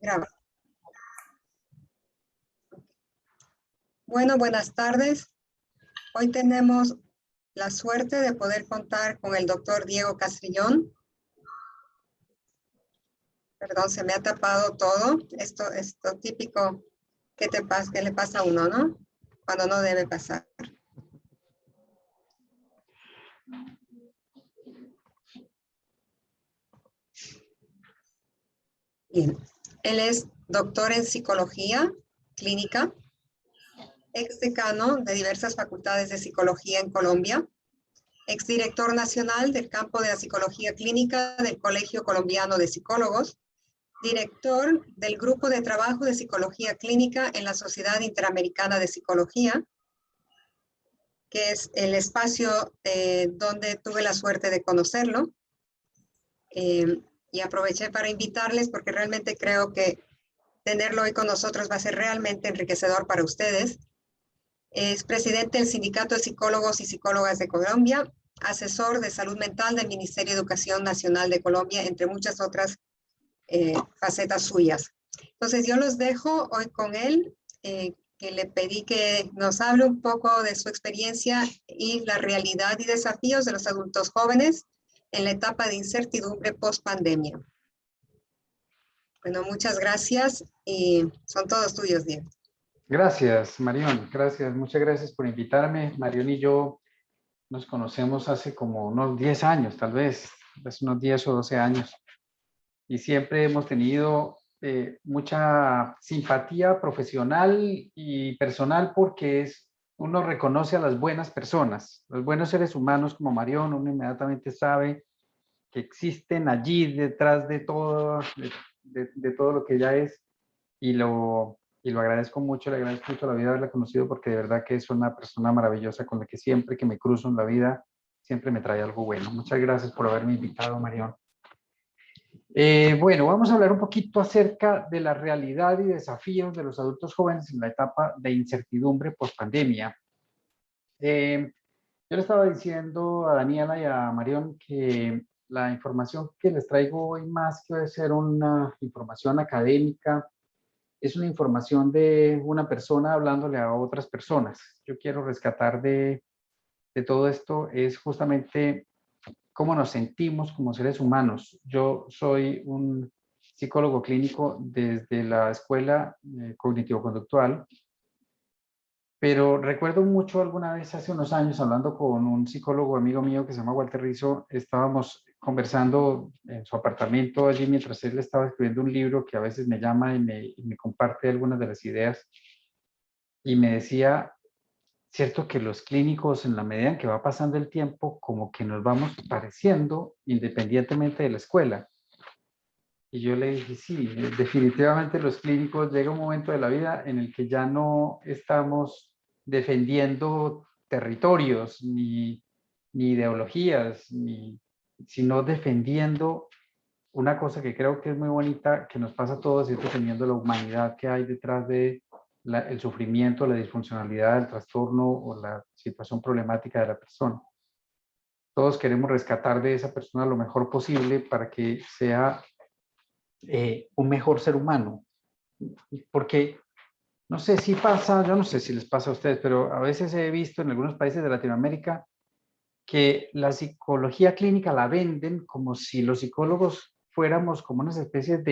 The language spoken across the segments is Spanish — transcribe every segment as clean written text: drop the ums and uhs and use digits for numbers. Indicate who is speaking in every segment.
Speaker 1: Graba. Bueno, buenas tardes. Hoy tenemos la suerte de poder contar con el doctor Diego Castrillón. Perdón, se me ha tapado todo. Esto típico que le pasa a uno, ¿no? Cuando no debe pasar. Bien. Él es doctor en psicología clínica, exdecano de diversas facultades de psicología en Colombia, exdirector nacional del campo de la psicología clínica del Colegio Colombiano de Psicólogos, director del Grupo de Trabajo de Psicología Clínica en la Sociedad Interamericana de Psicología, que es el espacio donde tuve la suerte de conocerlo. Y aproveché para invitarles porque realmente creo que tenerlo hoy con nosotros va a ser realmente enriquecedor para ustedes. Es presidente del Sindicato de Psicólogos y Psicólogas de Colombia, asesor de salud mental del Ministerio de Educación Nacional de Colombia, entre muchas otras facetas suyas. Entonces yo los dejo hoy con él, que le pedí que nos hable un poco de su experiencia y la realidad y desafíos de los adultos jóvenes en la etapa de incertidumbre post-pandemia. Bueno, muchas gracias y son todos tuyos, Diego.
Speaker 2: Gracias, Marión. Gracias, muchas gracias por invitarme. Marión y yo nos conocemos hace como unos 10 años, tal vez, hace unos 10 o 12 años. Y siempre hemos tenido mucha simpatía profesional y personal porque uno reconoce a las buenas personas, los buenos seres humanos como Marión. Uno inmediatamente sabe que existen allí detrás de todo, de todo lo que ella es, y lo agradezco mucho, le agradezco mucho a la vida haberla conocido, porque de verdad que es una persona maravillosa con la que siempre que me cruzo en la vida, siempre me trae algo bueno. Muchas gracias por haberme invitado, Marión. Bueno, vamos a hablar un poquito acerca de la realidad y desafíos de los adultos jóvenes en la etapa de incertidumbre post-pandemia. Yo le estaba diciendo a Daniela y a Marión que la información que les traigo hoy, más que ser una información académica, es una información de una persona hablándole a otras personas. Yo quiero rescatar de todo esto es justamente cómo nos sentimos como seres humanos. Yo soy un psicólogo clínico desde la escuela cognitivo-conductual, pero recuerdo mucho alguna vez hace unos años, hablando con un psicólogo amigo mío que se llama Walter Rizzo, estábamos conversando en su apartamento allí mientras él estaba escribiendo un libro que a veces me llama y me comparte algunas de las ideas, y me decía, cierto que los clínicos, en la medida en que va pasando el tiempo, como que nos vamos pareciendo independientemente de la escuela. Y yo le dije, sí, definitivamente los clínicos, llega un momento de la vida en el que ya no estamos defendiendo territorios, ni ideologías, sino defendiendo una cosa que creo que es muy bonita, que nos pasa a todos, y es defendiendo la humanidad que hay detrás de el sufrimiento, la disfuncionalidad, el trastorno o la situación problemática de la persona. Todos queremos rescatar de esa persona lo mejor posible para que sea un mejor ser humano. Porque no sé si pasa, yo no sé si les pasa a ustedes, pero a veces he visto en algunos países de Latinoamérica que la psicología clínica la venden como si los psicólogos fuéramos como unas especies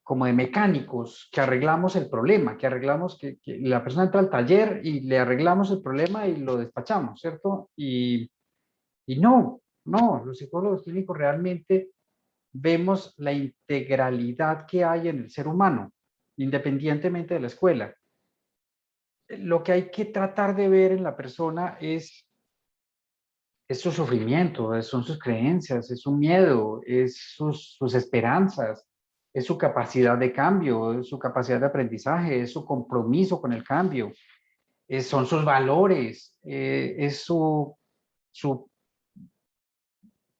Speaker 2: como de mecánicos que arreglamos el problema, que arreglamos que la persona entra al taller y le arreglamos el problema y lo despachamos, ¿cierto? Y no, los psicólogos clínicos realmente vemos la integralidad que hay en el ser humano, independientemente de la escuela. Lo que hay que tratar de ver en la persona es su sufrimiento, son sus creencias, es su miedo, es sus esperanzas, es su capacidad de cambio, es su capacidad de aprendizaje, es su compromiso con el cambio, son sus valores, es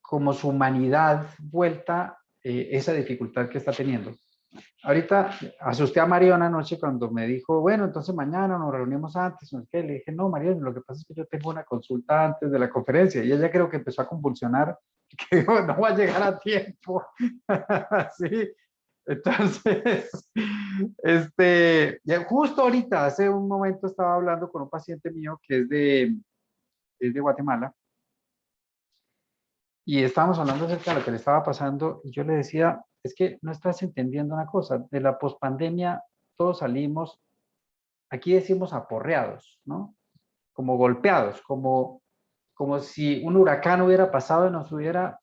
Speaker 2: como su humanidad vuelta, esa dificultad que está teniendo. Ahorita asusté a Mariona anoche cuando me dijo, bueno, entonces mañana nos reunimos antes, no sé qué. Le dije, no, Mariona, lo que pasa es que yo tengo una consulta antes de la conferencia. Y ella creo que empezó a convulsionar, que dijo, no va a llegar a tiempo. Sí. Entonces, ya justo ahorita, hace un momento estaba hablando con un paciente mío que es de Guatemala y estábamos hablando acerca de lo que le estaba pasando y yo le decía, es que no estás entendiendo una cosa, de la pospandemia todos salimos, aquí decimos aporreados, ¿no? Como golpeados, como si un huracán hubiera pasado y nos hubiera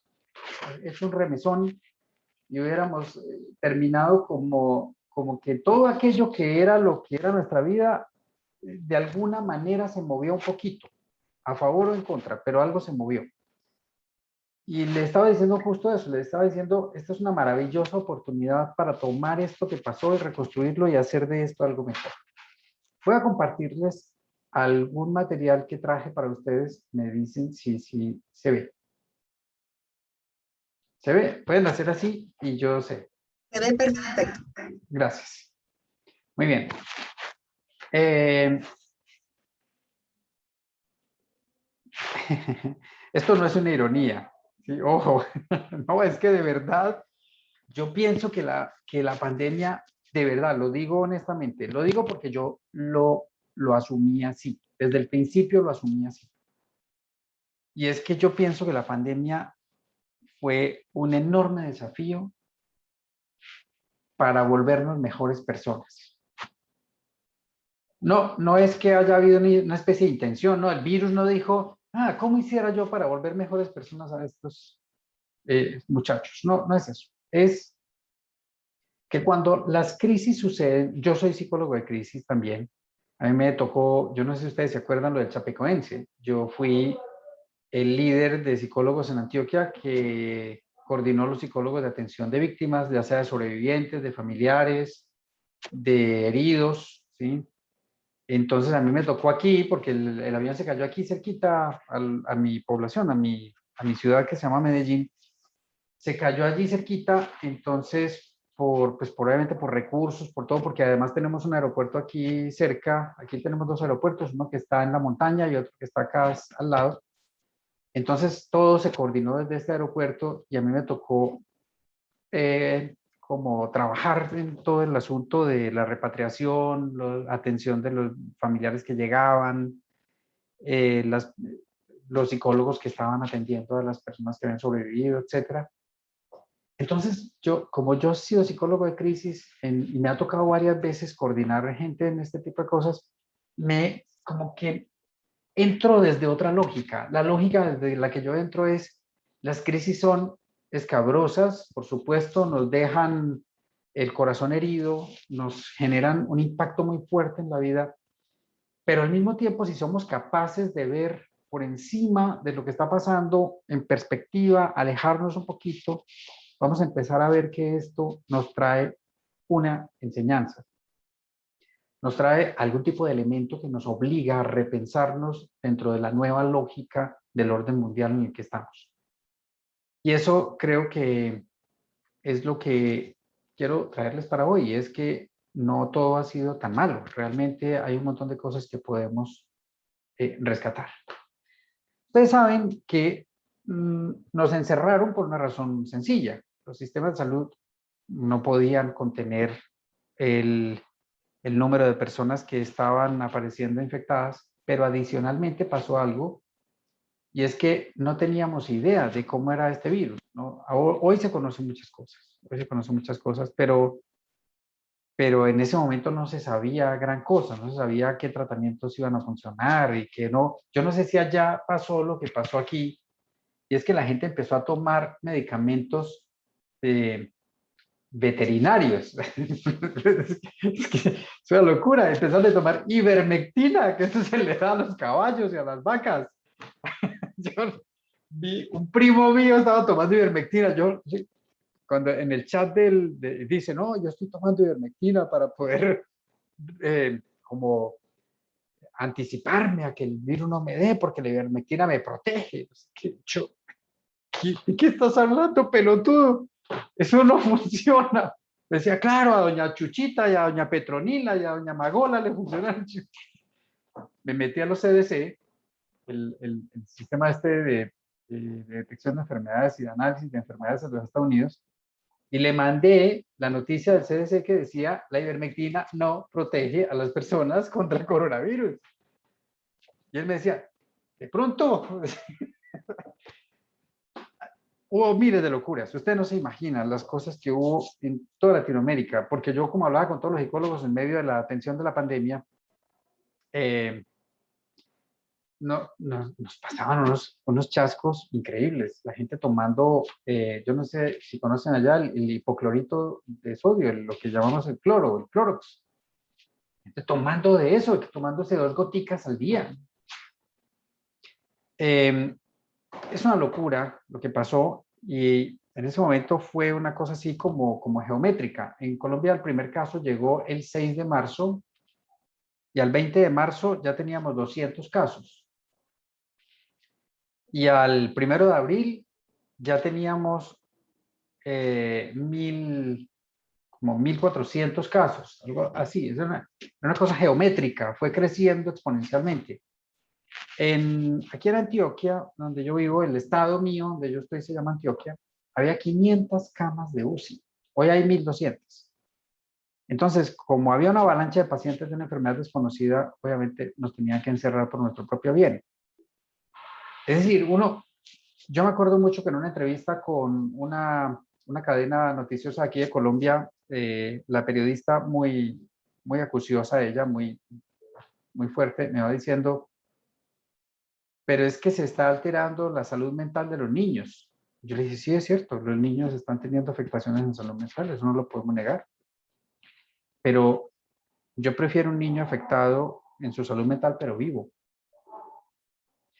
Speaker 2: hecho un remesón y hubiéramos terminado como que todo aquello que era lo que era nuestra vida, de alguna manera se movió un poquito, a favor o en contra, pero algo se movió. Y le estaba diciendo justo eso, le estaba diciendo, esta es una maravillosa oportunidad para tomar esto que pasó y reconstruirlo y hacer de esto algo mejor. Voy a compartirles algún material que traje para ustedes, me dicen si se ve. ¿Se ve? Pueden hacer así y yo sé.
Speaker 1: Se ve perfecto.
Speaker 2: Gracias. Muy bien. Esto no es una ironía, ¿sí? Ojo, no, es que de verdad, yo pienso que la pandemia, de verdad, lo digo honestamente, lo digo porque yo lo asumí así, desde el principio lo asumí así. Y es que yo pienso que la pandemia fue un enorme desafío para volvernos mejores personas. No, no es que haya habido una especie de intención, no, el virus no dijo, ¿cómo hiciera yo para volver mejores personas a estos muchachos? No, no es eso. Es que cuando las crisis suceden, yo soy psicólogo de crisis también, a mí me tocó, yo no sé si ustedes se acuerdan lo del Chapecoense, yo fui el líder de psicólogos en Antioquia que coordinó los psicólogos de atención de víctimas, ya sea de sobrevivientes, de familiares, de heridos, ¿sí? Entonces a mí me tocó aquí porque el avión se cayó aquí cerquita a mi población, a mi ciudad que se llama Medellín. Se cayó allí cerquita, entonces pues probablemente por recursos, por todo, porque además tenemos un aeropuerto aquí cerca, aquí tenemos dos aeropuertos, uno que está en la montaña y otro que está acá al lado. Entonces todo se coordinó desde este aeropuerto y a mí me tocó como trabajar en todo el asunto de la repatriación, la atención de los familiares que llegaban, eh, las, los psicólogos que estaban atendiendo a las personas que habían sobrevivido, etcétera. Entonces, como yo he sido psicólogo de crisis y me ha tocado varias veces coordinar gente en este tipo de cosas, como que entro desde otra lógica. La lógica desde la que yo entro es, las crisis son escabrosas, por supuesto, nos dejan el corazón herido, nos generan un impacto muy fuerte en la vida, pero al mismo tiempo, si somos capaces de ver por encima de lo que está pasando en perspectiva, alejarnos un poquito, vamos a empezar a ver que esto nos trae una enseñanza. Nos trae algún tipo de elemento que nos obliga a repensarnos dentro de la nueva lógica del orden mundial en el que estamos. Y eso creo que es lo que quiero traerles para hoy, es que no todo ha sido tan malo. Realmente hay un montón de cosas que podemos rescatar. Ustedes saben que nos encerraron por una razón sencilla. Los sistemas de salud no podían contener el número de personas que estaban apareciendo infectadas, pero adicionalmente pasó algo, y es que no teníamos idea de cómo era este virus, ¿no? Hoy se conocen muchas cosas, pero en ese momento no se sabía gran cosa, no se sabía qué tratamientos iban a funcionar y qué no. Yo no sé si allá pasó lo que pasó aquí, y es que la gente empezó a tomar medicamentos veterinarios. Es una locura. Empezaron a tomar ivermectina, que eso se le da a los caballos y a las vacas. Yo vi un primo mío estaba tomando ivermectina. Cuando en el chat dice, no, yo estoy tomando ivermectina para poder como anticiparme a que el virus no me dé, porque la ivermectina me protege. ¿De qué estás hablando, pelotudo? Eso no funciona. Decía, claro, a doña Chuchita y a doña Petronila y a doña Magola le funcionaron. Me metí a los CDC, el sistema de detección de enfermedades y de análisis de enfermedades de los Estados Unidos, Y le mandé la noticia del CDC que decía, la ivermectina no protege a las personas contra el coronavirus. Y él me decía, de pronto, hubo miles de locuras. Usted no se imagina las cosas que hubo en toda Latinoamérica, porque yo, como hablaba con todos los psicólogos en medio de la atención de la pandemia, nos pasaban unos chascos increíbles. La gente tomando, yo no sé si conocen allá el hipoclorito de sodio, lo que llamamos el cloro, el clorox. Gente tomando de eso, tomándose 2 goticas al día. Es una locura lo que pasó y en ese momento fue una cosa así como geométrica. En Colombia el primer caso llegó el 6 de marzo y al 20 de marzo ya teníamos 200 casos. Y al 1 de abril ya teníamos como 1.400 casos, algo así. Es una cosa geométrica, fue creciendo exponencialmente. Aquí en Antioquia, donde yo vivo, el estado mío, donde yo estoy, se llama Antioquia, había 500 camas de UCI. Hoy hay 1.200. Entonces, como había una avalancha de pacientes de una enfermedad desconocida, obviamente nos tenían que encerrar por nuestro propio bien. Es decir, yo me acuerdo mucho que en una entrevista con una cadena noticiosa aquí de Colombia, la periodista muy, muy acuciosa, ella, muy, muy fuerte, me va diciendo, pero es que se está alterando la salud mental de los niños. Yo le dije, sí, es cierto, los niños están teniendo afectaciones en salud mental, eso no lo podemos negar. Pero yo prefiero un niño afectado en su salud mental, pero vivo.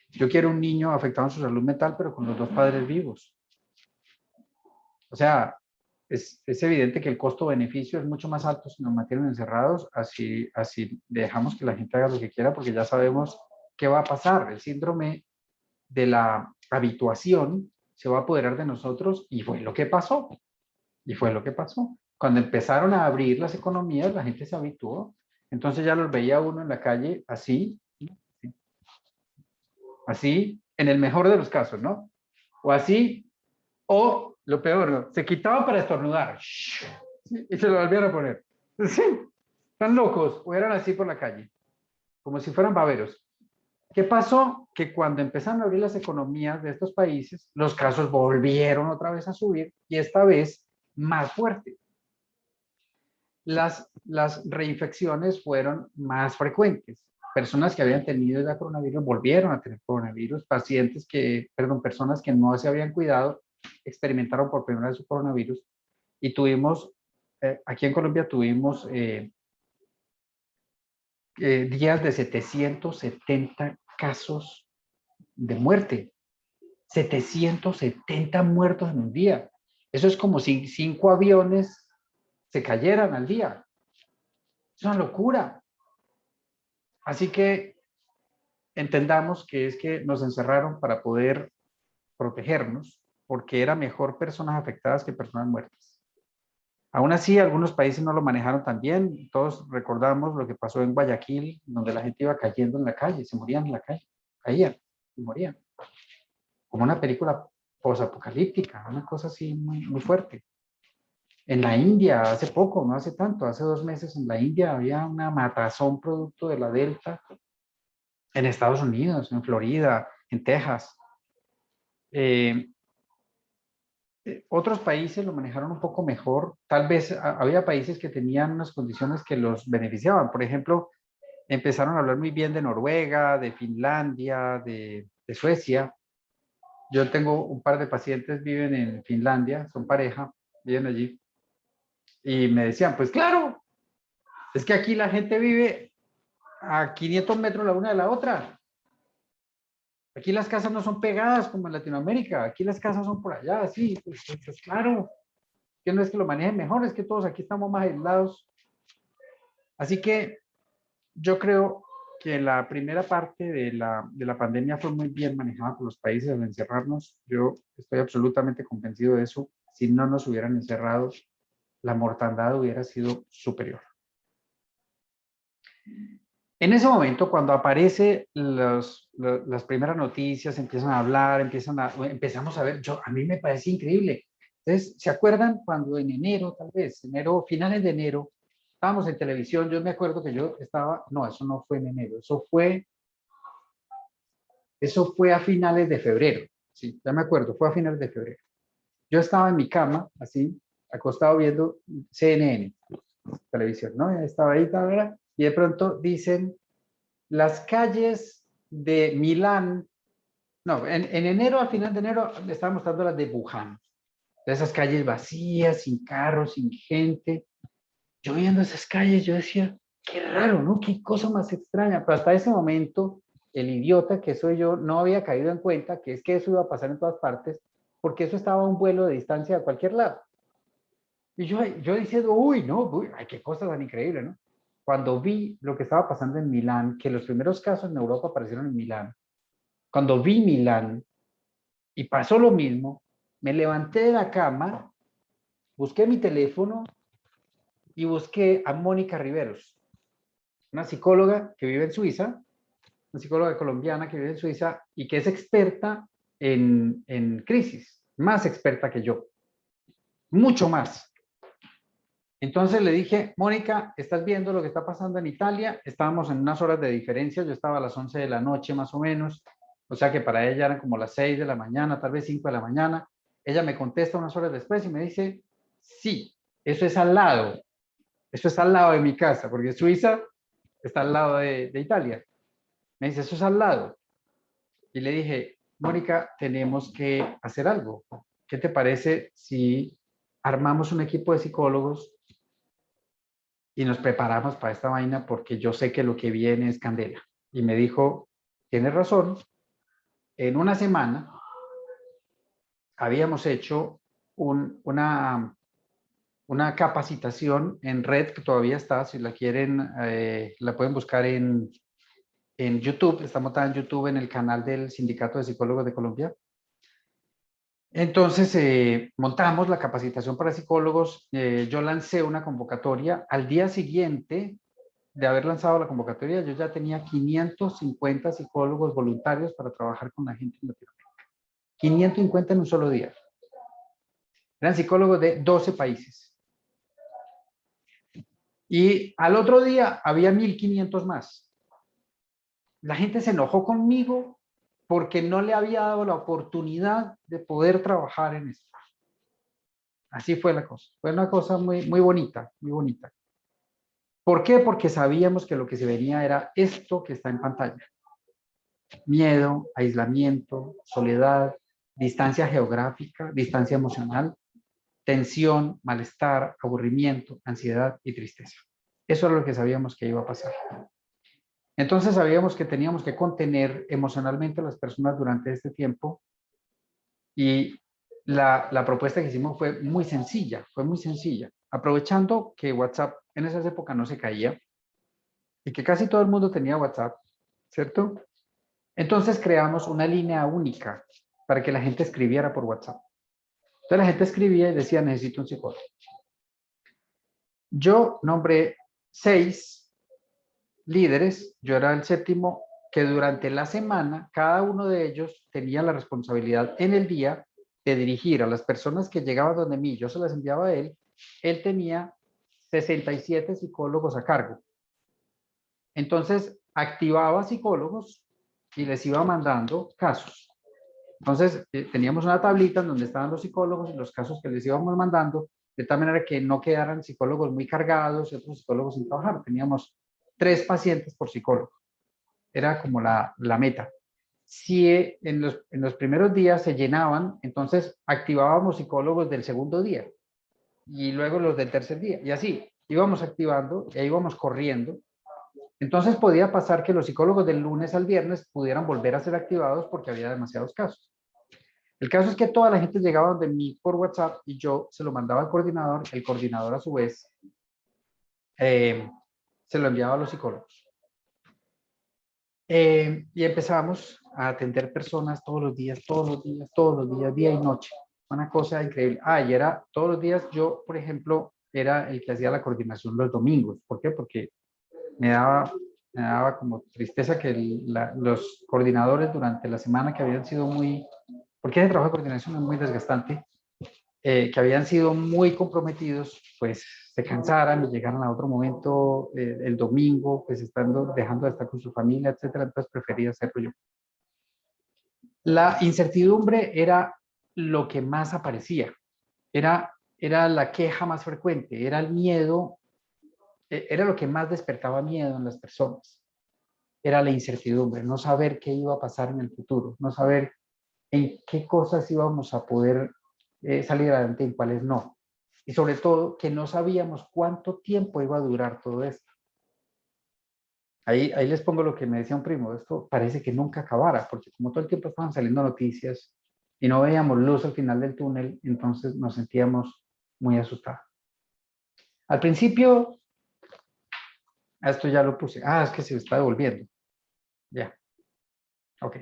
Speaker 2: Yo quiero un niño afectado en su salud mental, pero con los 2 padres vivos. O sea, es evidente que el costo-beneficio es mucho más alto si nos mantienen encerrados, así dejamos que la gente haga lo que quiera, porque ya sabemos qué va a pasar. El síndrome de la habituación se va a apoderar de nosotros y fue lo que pasó. Y fue lo que pasó. Cuando empezaron a abrir las economías, la gente se habituó. Entonces ya los veía uno en la calle así, así, en el mejor de los casos, ¿no? O así, o lo peor, ¿no? Se quitaban para estornudar y se lo volvieron a poner. Sí, están locos, o eran así por la calle, como si fueran baberos. ¿Qué pasó? Que cuando empezaron a abrir las economías de estos países, los casos volvieron otra vez a subir y esta vez más fuerte. Las reinfecciones fueron más frecuentes. Personas que habían tenido ya coronavirus volvieron a tener coronavirus. Personas que no se habían cuidado experimentaron por primera vez su coronavirus. Y tuvimos, aquí en Colombia tuvimos días de 770 casos de muerte. 770 muertos en un día. Eso es como si 5 aviones se cayeran al día. Es una locura. Así que entendamos que es que nos encerraron para poder protegernos, porque era mejor personas afectadas que personas muertas. Aún así, algunos países no lo manejaron tan bien. Todos recordamos lo que pasó en Guayaquil, donde la gente iba cayendo en la calle, se morían en la calle, caían y morían. Como una película posapocalíptica, una cosa así muy, muy fuerte. En la India, hace poco, no hace tanto, hace 2 meses en la India había una matazón producto de la Delta. En Estados Unidos, en Florida, en Texas. Otros países lo manejaron un poco mejor. Tal vez había países que tenían unas condiciones que los beneficiaban. Por ejemplo, empezaron a hablar muy bien de Noruega, de Finlandia, de Suecia. Yo tengo un par de pacientes, viven en Finlandia, son pareja, viven allí. Y me decían, pues claro, es que aquí la gente vive a 500 metros la una de la otra. Aquí las casas no son pegadas como en Latinoamérica, aquí las casas son por allá, así, pues claro, que no es que lo manejen mejor, es que todos aquí estamos más aislados. Así que yo creo que la primera parte de la pandemia fue muy bien manejada por los países al encerrarnos. Yo estoy absolutamente convencido de eso. Si no nos hubieran encerrado, la mortandad hubiera sido superior. En ese momento, cuando aparece las primeras noticias, empiezan a hablar, empezamos a ver, a mí me parece increíble. Entonces, ¿se acuerdan cuando en enero, tal vez, enero, finales de enero, estábamos en televisión? Yo me acuerdo que yo estaba, no, eso no fue en enero, eso fue a finales de febrero, sí, ya me acuerdo, fue a finales de febrero. Yo estaba en mi cama, así, acostado viendo CNN, televisión, ¿no? Estaba ahí, ¿verdad? Y de pronto dicen, las calles de Milán, no, en enero, a final de enero, le estaba mostrando las de Wuhan. De esas calles vacías, sin carros, sin gente. Yo viendo esas calles, yo decía, qué raro, ¿no? Qué cosa más extraña. Pero hasta ese momento, el idiota que soy yo no había caído en cuenta que es que eso iba a pasar en todas partes, porque eso estaba a un vuelo de distancia a cualquier lado. Y yo diciendo, uy, no, uy, ay, qué cosa tan increíble, ¿no? Cuando vi lo que estaba pasando en Milán, que los primeros casos en Europa aparecieron en Milán, cuando vi Milán y pasó lo mismo, me levanté de la cama, busqué mi teléfono y busqué a Mónica Riveros, una psicóloga que vive en Suiza, una psicóloga colombiana que vive en Suiza y que es experta en crisis, más experta que yo, mucho más. Entonces le dije, Mónica, ¿estás viendo lo que está pasando en Italia? Estábamos en unas horas de diferencia, yo estaba a las 11 de la noche más o menos, o sea que para ella eran como las 6 de la mañana, tal vez 5 de la mañana. Ella me contesta unas horas después y me dice, sí, eso es al lado, eso es al lado de mi casa, porque Suiza está al lado de Italia. Me dice, eso es al lado. Y le dije, Mónica, tenemos que hacer algo. ¿Qué te parece si armamos un equipo de psicólogos y nos preparamos para esta vaina? Porque yo sé que lo que viene es candela. Y me dijo, tienes razón, en una semana habíamos hecho una capacitación en red que todavía está, si la quieren, la pueden buscar en YouTube, está montada en YouTube en el canal del Sindicato de Psicólogos de Colombia. Entonces, montamos la capacitación para psicólogos, yo lancé una convocatoria, al día siguiente de haber lanzado la convocatoria, yo ya tenía 550 psicólogos voluntarios para trabajar con la gente en Latinoamérica. 550 en un solo día. Eran psicólogos de 12 países. Y al otro día había 1500 más. La gente se enojó conmigo porque no le había dado la oportunidad de poder trabajar en esto. Así fue la cosa. Fue una cosa muy, muy bonita, muy bonita. ¿Por qué? Porque sabíamos que lo que se venía era esto que está en pantalla. Miedo, aislamiento, soledad, distancia geográfica, distancia emocional, tensión, malestar, aburrimiento, ansiedad y tristeza. Eso era lo que sabíamos que iba a pasar. Entonces sabíamos que teníamos que contener emocionalmente a las personas durante este tiempo y la propuesta que hicimos fue muy sencilla, Aprovechando que WhatsApp en esas épocas no se caía y que casi todo el mundo tenía WhatsApp, ¿cierto? Entonces creamos una línea única para que la gente escribiera por WhatsApp. Entonces la gente escribía y decía, necesito un psicólogo. Yo nombré 6 líderes, yo era el séptimo, que durante la semana cada uno de ellos tenía la responsabilidad en el día de dirigir a las personas que llegaban donde mí, yo se las enviaba a él tenía 67 psicólogos a cargo. Entonces activaba psicólogos y les iba mandando casos. Entonces teníamos una tablita en donde estaban los psicólogos y los casos que les íbamos mandando, de tal manera que no quedaran psicólogos muy cargados y otros psicólogos sin trabajar. Teníamos 3 pacientes por psicólogo. Era como la meta. Si en los primeros días se llenaban, entonces activábamos psicólogos del segundo día y luego los del tercer día. Y así íbamos activando e íbamos corriendo. Entonces podía pasar que los psicólogos del lunes al viernes pudieran volver a ser activados porque había demasiados casos. El caso es que toda la gente llegaba donde mí por WhatsApp y yo se lo mandaba al coordinador, el coordinador a su vez se lo enviaba a los psicólogos. Y empezábamos a atender personas todos los días, día y noche. Una cosa increíble. Y era todos los días, yo, por ejemplo, era el que hacía la coordinación los domingos. ¿Por qué? Porque me daba como tristeza que los coordinadores durante la semana que habían sido muy... Porque ese trabajo de coordinación es muy desgastante. que habían sido muy comprometidos, pues se cansaran y llegaran a otro momento el domingo, pues dejando de estar con su familia, etcétera. Entonces prefería hacerlo yo. La incertidumbre era lo que más aparecía, era la queja más frecuente, era el miedo, era lo que más despertaba miedo en las personas. Era la incertidumbre, no saber qué iba a pasar en el futuro, no saber en qué cosas íbamos a poder salir adelante y en cuáles no. Y sobre todo, que no sabíamos cuánto tiempo iba a durar todo esto. Ahí les pongo lo que me decía un primo, esto parece que nunca acabara, porque como todo el tiempo estaban saliendo noticias y no veíamos luz al final del túnel, entonces nos sentíamos muy asustados. Al principio, esto ya lo puse, es que se está devolviendo. Ya, ok.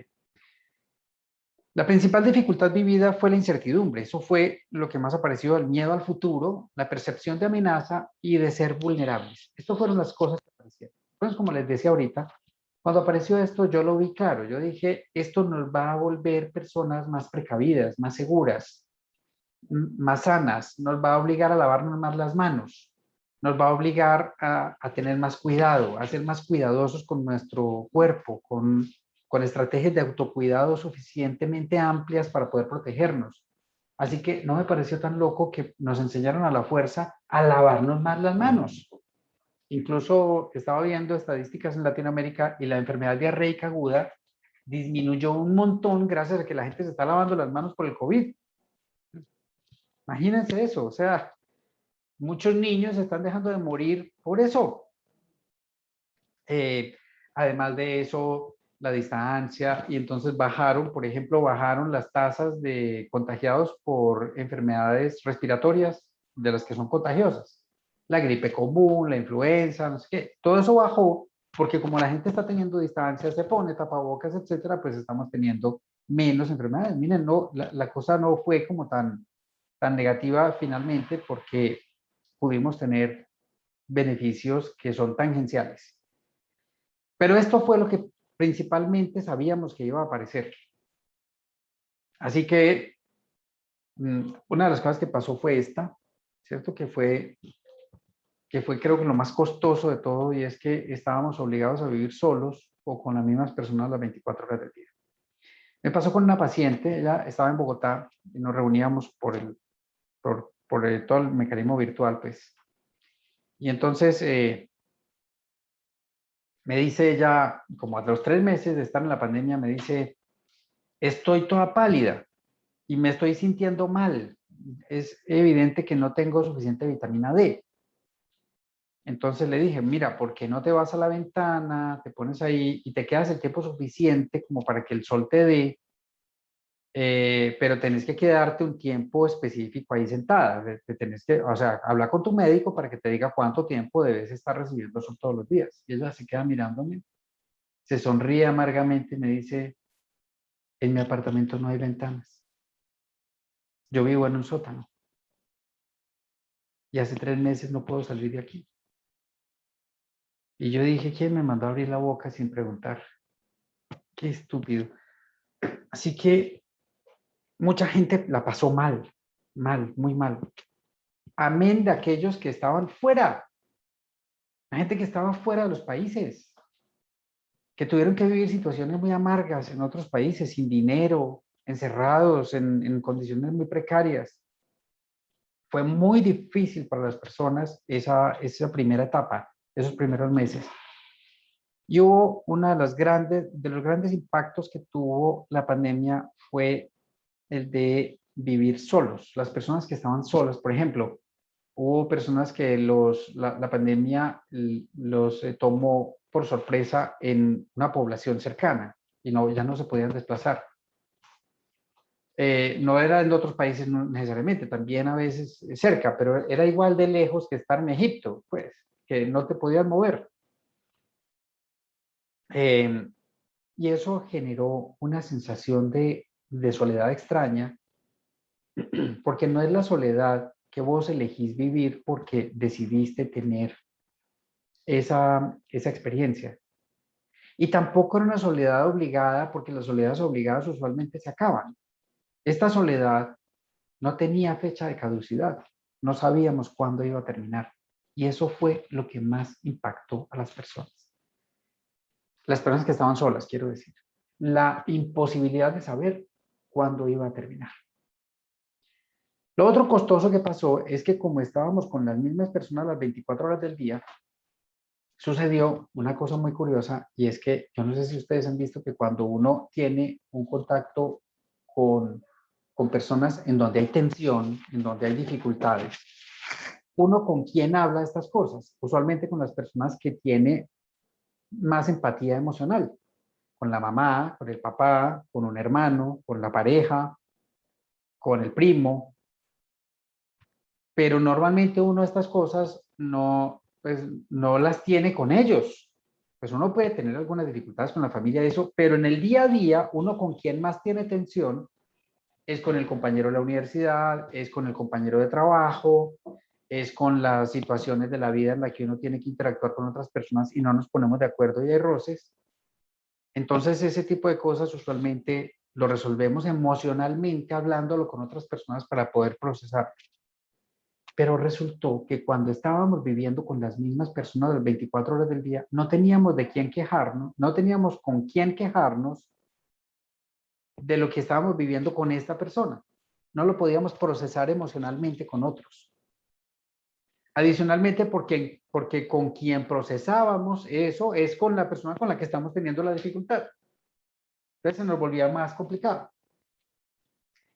Speaker 2: La principal dificultad vivida fue la incertidumbre. Eso fue lo que más apareció, el miedo al futuro, la percepción de amenaza y de ser vulnerables. Estas fueron las cosas que aparecieron. Entonces, como les decía ahorita, cuando apareció esto, yo lo vi claro. Yo dije, esto nos va a volver personas más precavidas, más seguras, más sanas. Nos va a obligar a lavarnos más las manos. Nos va a obligar a tener más cuidado, a ser más cuidadosos con nuestro cuerpo, con estrategias de autocuidado suficientemente amplias para poder protegernos. Así que no me pareció tan loco que nos enseñaron a la fuerza a lavarnos más las manos. Incluso estaba viendo estadísticas en Latinoamérica y la enfermedad diarreica aguda disminuyó un montón gracias a que la gente se está lavando las manos por el COVID. Imagínense eso, o sea, muchos niños se están dejando de morir por eso. Además de eso, la distancia, y entonces bajaron, por ejemplo, bajaron las tasas de contagiados por enfermedades respiratorias de las que son contagiosas. La gripe común, la influenza, no sé qué. Todo eso bajó porque como la gente está teniendo distancia, se pone tapabocas, etcétera, pues estamos teniendo menos enfermedades. Miren, no, la cosa no fue como tan negativa finalmente porque pudimos tener beneficios que son tangenciales. Pero esto fue lo que principalmente sabíamos que iba a aparecer. Así que una de las cosas que pasó fue esta, ¿cierto? Que fue creo que lo más costoso de todo, y es que estábamos obligados a vivir solos o con las mismas personas las 24 horas del día. Me pasó con una paciente, ella estaba en Bogotá y nos reuníamos por todo el mecanismo virtual, pues. Y entonces me dice ella, como a los 3 meses de estar en la pandemia, me dice, estoy toda pálida y me estoy sintiendo mal. Es evidente que no tengo suficiente vitamina D. Entonces le dije, mira, ¿por qué no te vas a la ventana, te pones ahí y te quedas el tiempo suficiente como para que el sol te dé, pero tenés que quedarte un tiempo específico ahí sentada? Tenés que, o sea, habla con tu médico para que te diga cuánto tiempo debes estar recibiendo sol todos los días. Y ella se queda mirándome, se sonríe amargamente y me dice, en mi apartamento no hay ventanas. Yo vivo en un sótano y hace 3 meses no puedo salir de aquí. Y yo dije, ¿quién me mandó a abrir la boca sin preguntar? Qué estúpido. Así que mucha gente la pasó mal, muy mal. Amén de aquellos que estaban fuera, la gente que estaba fuera de los países, que tuvieron que vivir situaciones muy amargas en otros países, sin dinero, encerrados en condiciones muy precarias. Fue muy difícil para las personas esa primera etapa, esos primeros meses. Y hubo de los grandes impactos que tuvo la pandemia fue el de vivir solos. Las personas que estaban solas, por ejemplo, hubo personas que la pandemia los tomó por sorpresa en una población cercana y ya no se podían desplazar. No era en otros países necesariamente, también a veces cerca, pero era igual de lejos que estar en Egipto, pues, que no te podías mover. Y eso generó una sensación de soledad extraña, porque no es la soledad que vos elegís vivir porque decidiste tener esa experiencia. Y tampoco era una soledad obligada, porque las soledades obligadas usualmente se acaban. Esta soledad no tenía fecha de caducidad, no sabíamos cuándo iba a terminar. Y eso fue lo que más impactó a las personas. Las personas que estaban solas, quiero decir. La imposibilidad de saber cuándo iba a terminar. Lo otro costoso que pasó es que como estábamos con las mismas personas las 24 horas del día, sucedió una cosa muy curiosa y es que yo no sé si ustedes han visto que cuando uno tiene un contacto con personas en donde hay tensión, en donde hay dificultades, uno con quién habla estas cosas, usualmente con las personas que tiene más empatía emocional, con la mamá, con el papá, con un hermano, con la pareja, con el primo, pero normalmente uno estas cosas no, pues, no las tiene con ellos. Pues uno puede tener algunas dificultades con la familia de eso, pero en el día a día uno con quien más tiene tensión es con el compañero de la universidad, es con el compañero de trabajo, es con las situaciones de la vida en la que uno tiene que interactuar con otras personas y no nos ponemos de acuerdo y hay roces. Entonces ese tipo de cosas usualmente lo resolvemos emocionalmente hablándolo con otras personas para poder procesar. Pero resultó que cuando estábamos viviendo con las mismas personas las 24 horas del día, no teníamos de quién quejarnos, no teníamos con quién quejarnos de lo que estábamos viviendo con esta persona. No lo podíamos procesar emocionalmente con otros. Adicionalmente, porque con quien procesábamos eso es con la persona con la que estamos teniendo la dificultad. Entonces se nos volvía más complicado.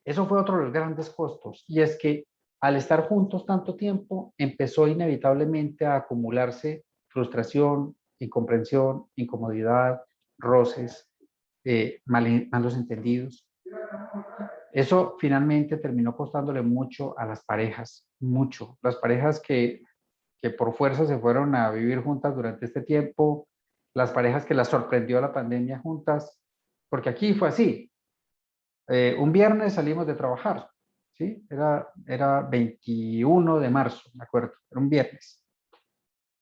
Speaker 2: Eso fue otro de los grandes costos, y es que al estar juntos tanto tiempo, empezó inevitablemente a acumularse frustración, incomprensión, incomodidad, roces, malos entendidos. Eso finalmente terminó costándole mucho a las parejas, mucho. Las parejas que por fuerza se fueron a vivir juntas durante este tiempo, las parejas que las sorprendió la pandemia juntas, porque aquí fue así. Un viernes salimos de trabajar, ¿sí? Era 21 de marzo, me acuerdo, era un viernes.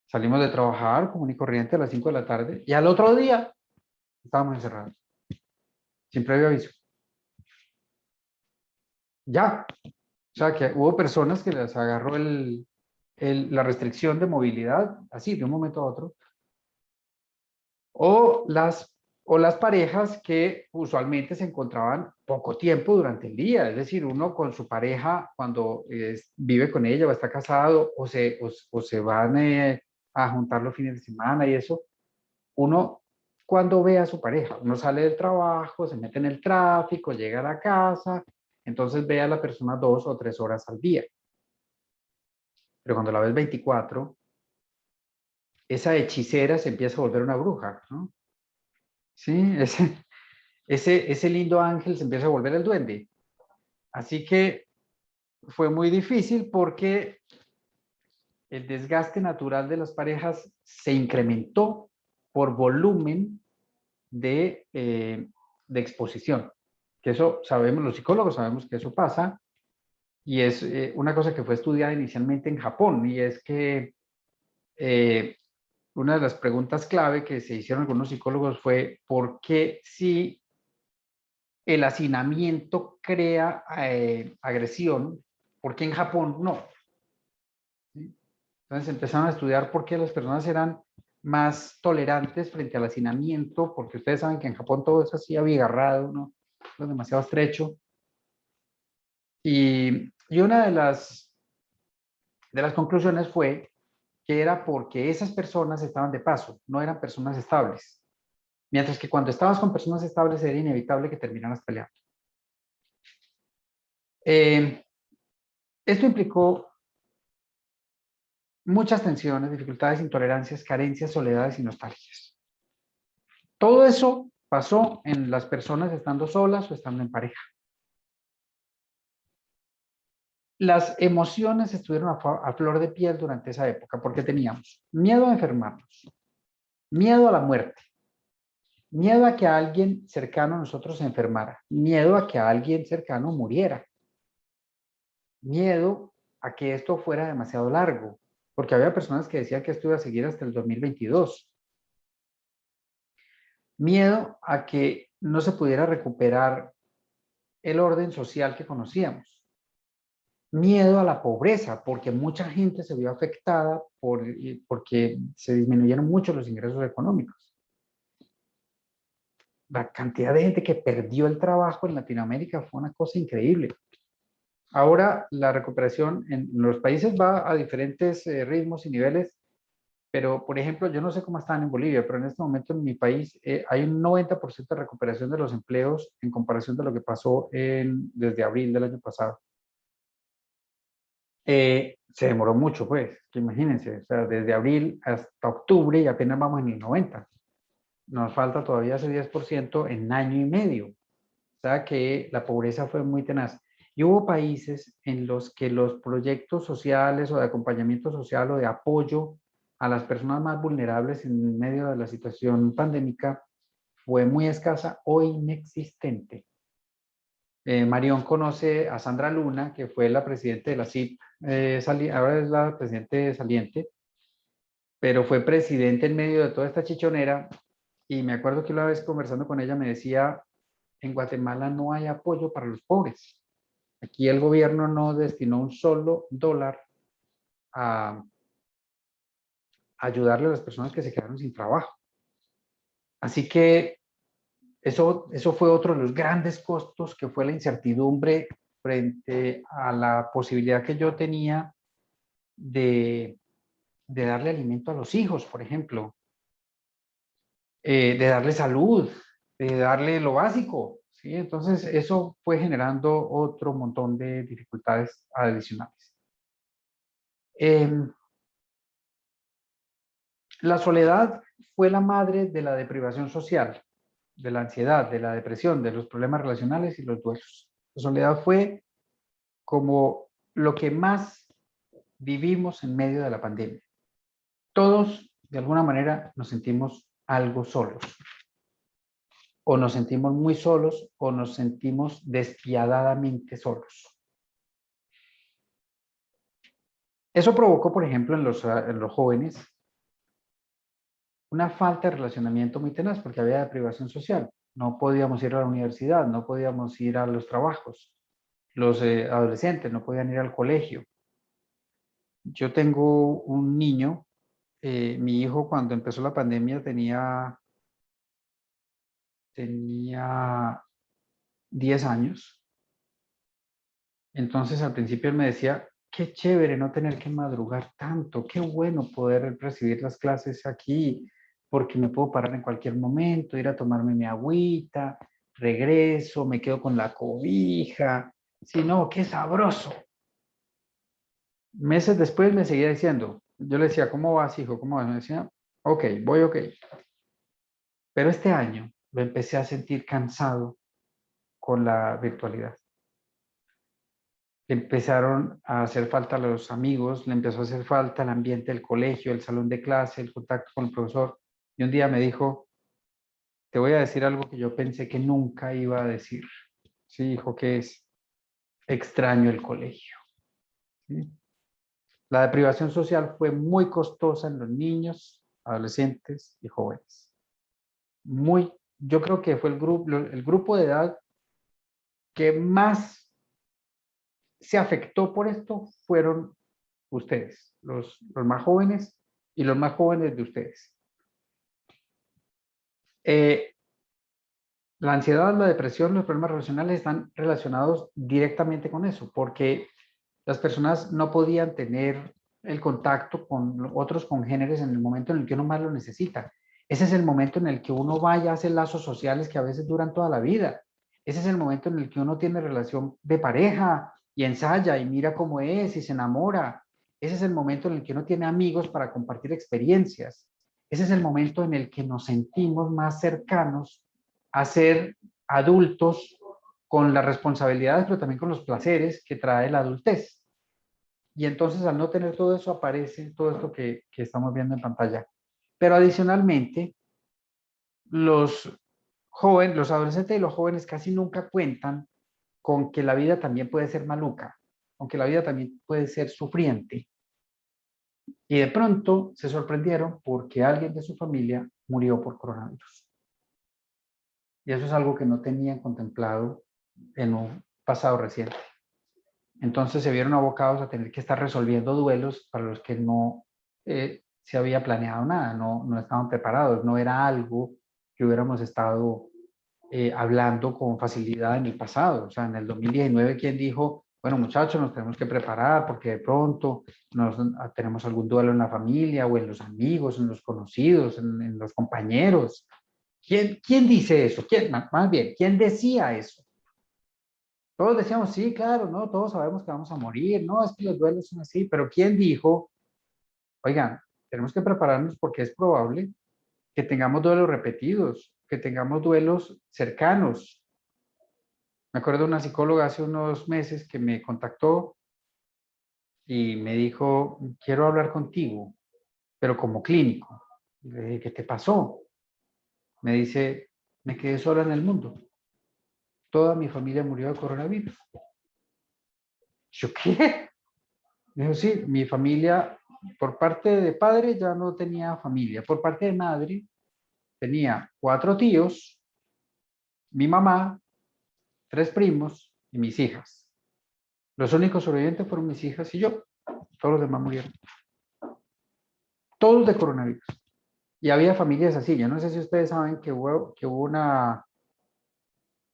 Speaker 2: Salimos de trabajar común y corriente a las 5 de la tarde y al otro día estábamos encerrados, sin previo aviso. Ya, o sea que hubo personas que les agarró la restricción de movilidad, así, de un momento a otro, o las parejas que usualmente se encontraban poco tiempo durante el día, es decir, uno con su pareja cuando vive con ella o está casado o se van a juntar los fines de semana y eso, uno cuando ve a su pareja, uno sale del trabajo, se mete en el tráfico, llega a la casa, entonces ve a la persona 2 o 3 horas al día. Pero cuando la ves 24, esa hechicera se empieza a volver una bruja, ¿no? Sí, ese lindo ángel se empieza a volver el duende. Así que fue muy difícil porque el desgaste natural de las parejas se incrementó por volumen de exposición. Que eso sabemos, los psicólogos sabemos que eso pasa y es una cosa que fue estudiada inicialmente en Japón y es que una de las preguntas clave que se hicieron algunos psicólogos fue ¿por qué si el hacinamiento crea agresión, por qué en Japón no? ¿Sí? Entonces empezaron a estudiar por qué las personas eran más tolerantes frente al hacinamiento, porque ustedes saben que en Japón todo es así abigarrado, ¿no? Es demasiado estrecho. Y una de las conclusiones fue que era porque esas personas estaban de paso, no eran personas estables. Mientras que cuando estabas con personas estables era inevitable que terminaras peleando. Esto implicó muchas tensiones, dificultades, intolerancias, carencias, soledades y nostalgias. Todo eso pasó en las personas estando solas o estando en pareja. Las emociones estuvieron a flor de piel durante esa época porque teníamos miedo a enfermarnos, miedo a la muerte, miedo a que alguien cercano a nosotros se enfermara, miedo a que alguien cercano muriera, miedo a que esto fuera demasiado largo, porque había personas que decían que esto iba a seguir hasta el 2022. Miedo a que no se pudiera recuperar el orden social que conocíamos. miedo a la pobreza, porque mucha gente se vio afectada porque se disminuyeron mucho los ingresos económicos. La cantidad de gente que perdió el trabajo en Latinoamérica fue una cosa increíble. Ahora la recuperación en los países va a diferentes ritmos y niveles, pero por ejemplo, yo no sé cómo están en Bolivia, pero en este momento en mi país hay un 90% de recuperación de los empleos en comparación de lo que pasó desde abril del año pasado. Se demoró mucho, pues, que imagínense, o sea, desde abril hasta octubre y apenas vamos en el 90. Nos falta todavía ese 10% en año y medio. O sea que la pobreza fue muy tenaz. Y hubo países en los que los proyectos sociales o de acompañamiento social o de apoyo a las personas más vulnerables en medio de la situación pandémica fue muy escasa o inexistente. Marión conoce a Sandra Luna, que fue la presidenta de la CIP, ahora es la presidente saliente, pero fue presidente en medio de toda esta chichonera. Y me acuerdo que una vez conversando con ella me decía, en Guatemala no hay apoyo para los pobres. Aquí el gobierno no destinó un solo dólar a ayudarle a las personas que se quedaron sin trabajo. Así que eso fue otro de los grandes costos, que fue la incertidumbre frente a la posibilidad que yo tenía de darle alimento a los hijos, por ejemplo, de darle salud, de darle lo básico, ¿sí? Entonces, eso fue generando otro montón de dificultades adicionales. La soledad fue la madre de la deprivación social, de la ansiedad, de la depresión, de los problemas relacionales y los duelos. La soledad fue como lo que más vivimos en medio de la pandemia. Todos, de alguna manera, nos sentimos algo solos. O nos sentimos muy solos o nos sentimos despiadadamente solos. Eso provocó, por ejemplo, en los jóvenes una falta de relacionamiento muy tenaz porque había deprivación social. No podíamos ir a la universidad, no podíamos ir a los trabajos. Los adolescentes no podían ir al colegio. Yo tengo un niño, mi hijo cuando empezó la pandemia tenía 10 años. Entonces al principio él me decía, qué chévere no tener que madrugar tanto, qué bueno poder recibir las clases aquí, porque me puedo parar en cualquier momento, ir a tomarme mi agüita, regreso, me quedo con la cobija, si no, qué sabroso. Meses después me seguía diciendo, yo le decía, ¿cómo vas, hijo? ¿Cómo vas? Me decía, ok, voy ok. Pero este año lo empecé a sentir cansado con la virtualidad. Le empezaron a hacer falta los amigos, le empezó a hacer falta el ambiente del colegio, el salón de clase, el contacto con el profesor. Y un día me dijo, te voy a decir algo que yo pensé que nunca iba a decir. Sí, hijo, que es extraño el colegio. ¿Sí? La deprivación social fue muy costosa en los niños, adolescentes y jóvenes. Yo creo que fue el grupo de edad que más se afectó por esto fueron ustedes, los más jóvenes y los más jóvenes de ustedes. La ansiedad, la depresión, los problemas relacionales están relacionados directamente con eso, porque las personas no podían tener el contacto con otros congéneres en el momento en el que uno más lo necesita. Ese es el momento en el que uno vaya a hacer lazos sociales que a veces duran toda la vida. Ese es el momento en el que uno tiene relación de pareja y ensaya y mira cómo es y se enamora. Ese es el momento en el que uno tiene amigos para compartir experiencias. Ese es el momento en el que nos sentimos más cercanos a ser adultos con las responsabilidades, pero también con los placeres que trae la adultez. Y entonces al no tener todo eso aparece todo esto que estamos viendo en pantalla. Pero adicionalmente, los jóvenes, los adolescentes y los jóvenes casi nunca cuentan con que la vida también puede ser maluca, con que la vida también puede ser sufriente. Y de pronto se sorprendieron porque alguien de su familia murió por coronavirus. Y eso es algo que no tenían contemplado en un pasado reciente. Entonces se vieron abocados a tener que estar resolviendo duelos para los que no se había planeado nada, no estaban preparados, no era algo que hubiéramos estado hablando con facilidad en el pasado. O sea, en el 2019, ¿quién dijo, bueno, muchachos, nos tenemos que preparar porque de pronto tenemos algún duelo en la familia o en los amigos, en los conocidos, en los compañeros? ¿Quién dice eso? Más bien, ¿quién decía eso? Todos decíamos, sí, claro, no, todos sabemos que vamos a morir, no, es que los duelos son así, pero ¿quién dijo, oigan, tenemos que prepararnos porque es probable que tengamos duelos repetidos, que tengamos duelos cercanos? Me acuerdo de una psicóloga hace unos meses que me contactó y me dijo, quiero hablar contigo, pero como clínico. Y le dije, ¿qué te pasó? Me dice, me quedé sola en el mundo. Toda mi familia murió de coronavirus. ¿Yo qué? Me dijo, sí, mi familia, por parte de padre ya no tenía familia. Por parte de madre tenía 4 tíos, mi mamá, 3 primos y mis hijas. Los únicos sobrevivientes fueron mis hijas y yo. Todos los demás murieron. Todos de coronavirus. Y había familias así. Yo no sé si ustedes saben que hubo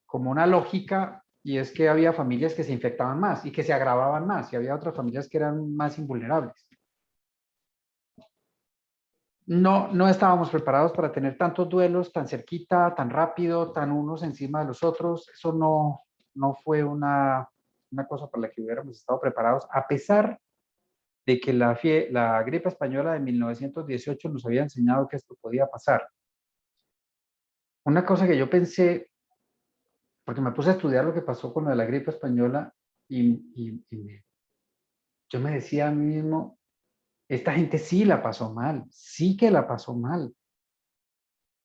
Speaker 2: como una lógica, y es que había familias que se infectaban más y que se agravaban más, y había otras familias que eran más invulnerables. No estábamos preparados para tener tantos duelos tan cerquita, tan rápido, tan unos encima de los otros. Eso no fue una cosa para la que hubiéramos estado preparados, a pesar de que la gripe española de 1918 nos había enseñado que esto podía pasar. Una cosa que yo pensé, porque me puse a estudiar lo que pasó con la gripe española, yo me decía a mí mismo, esta gente sí la pasó mal, sí que la pasó mal.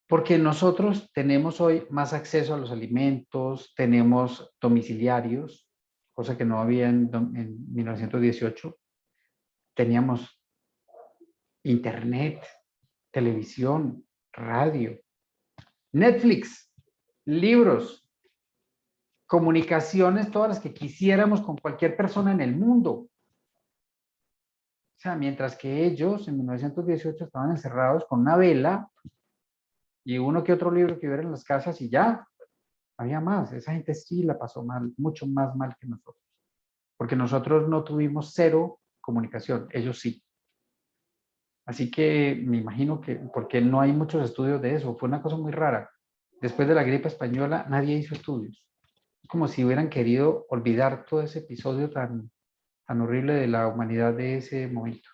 Speaker 2: Porque nosotros tenemos hoy más acceso a los alimentos, tenemos domiciliarios, cosa que no había en 1918. Teníamos internet, televisión, radio, Netflix, libros, comunicaciones, todas las que quisiéramos con cualquier persona en el mundo. O sea, mientras que ellos en 1918 estaban encerrados con una vela y uno que otro libro que hubiera en las casas y ya, había más. Esa gente sí la pasó mal, mucho más mal que nosotros. Porque nosotros no tuvimos cero comunicación, ellos sí. Así que me imagino que, porque no hay muchos estudios de eso, fue una cosa muy rara. Después de la gripe española, nadie hizo estudios. Es como si hubieran querido olvidar todo ese episodio tan horrible de la humanidad de ese momento.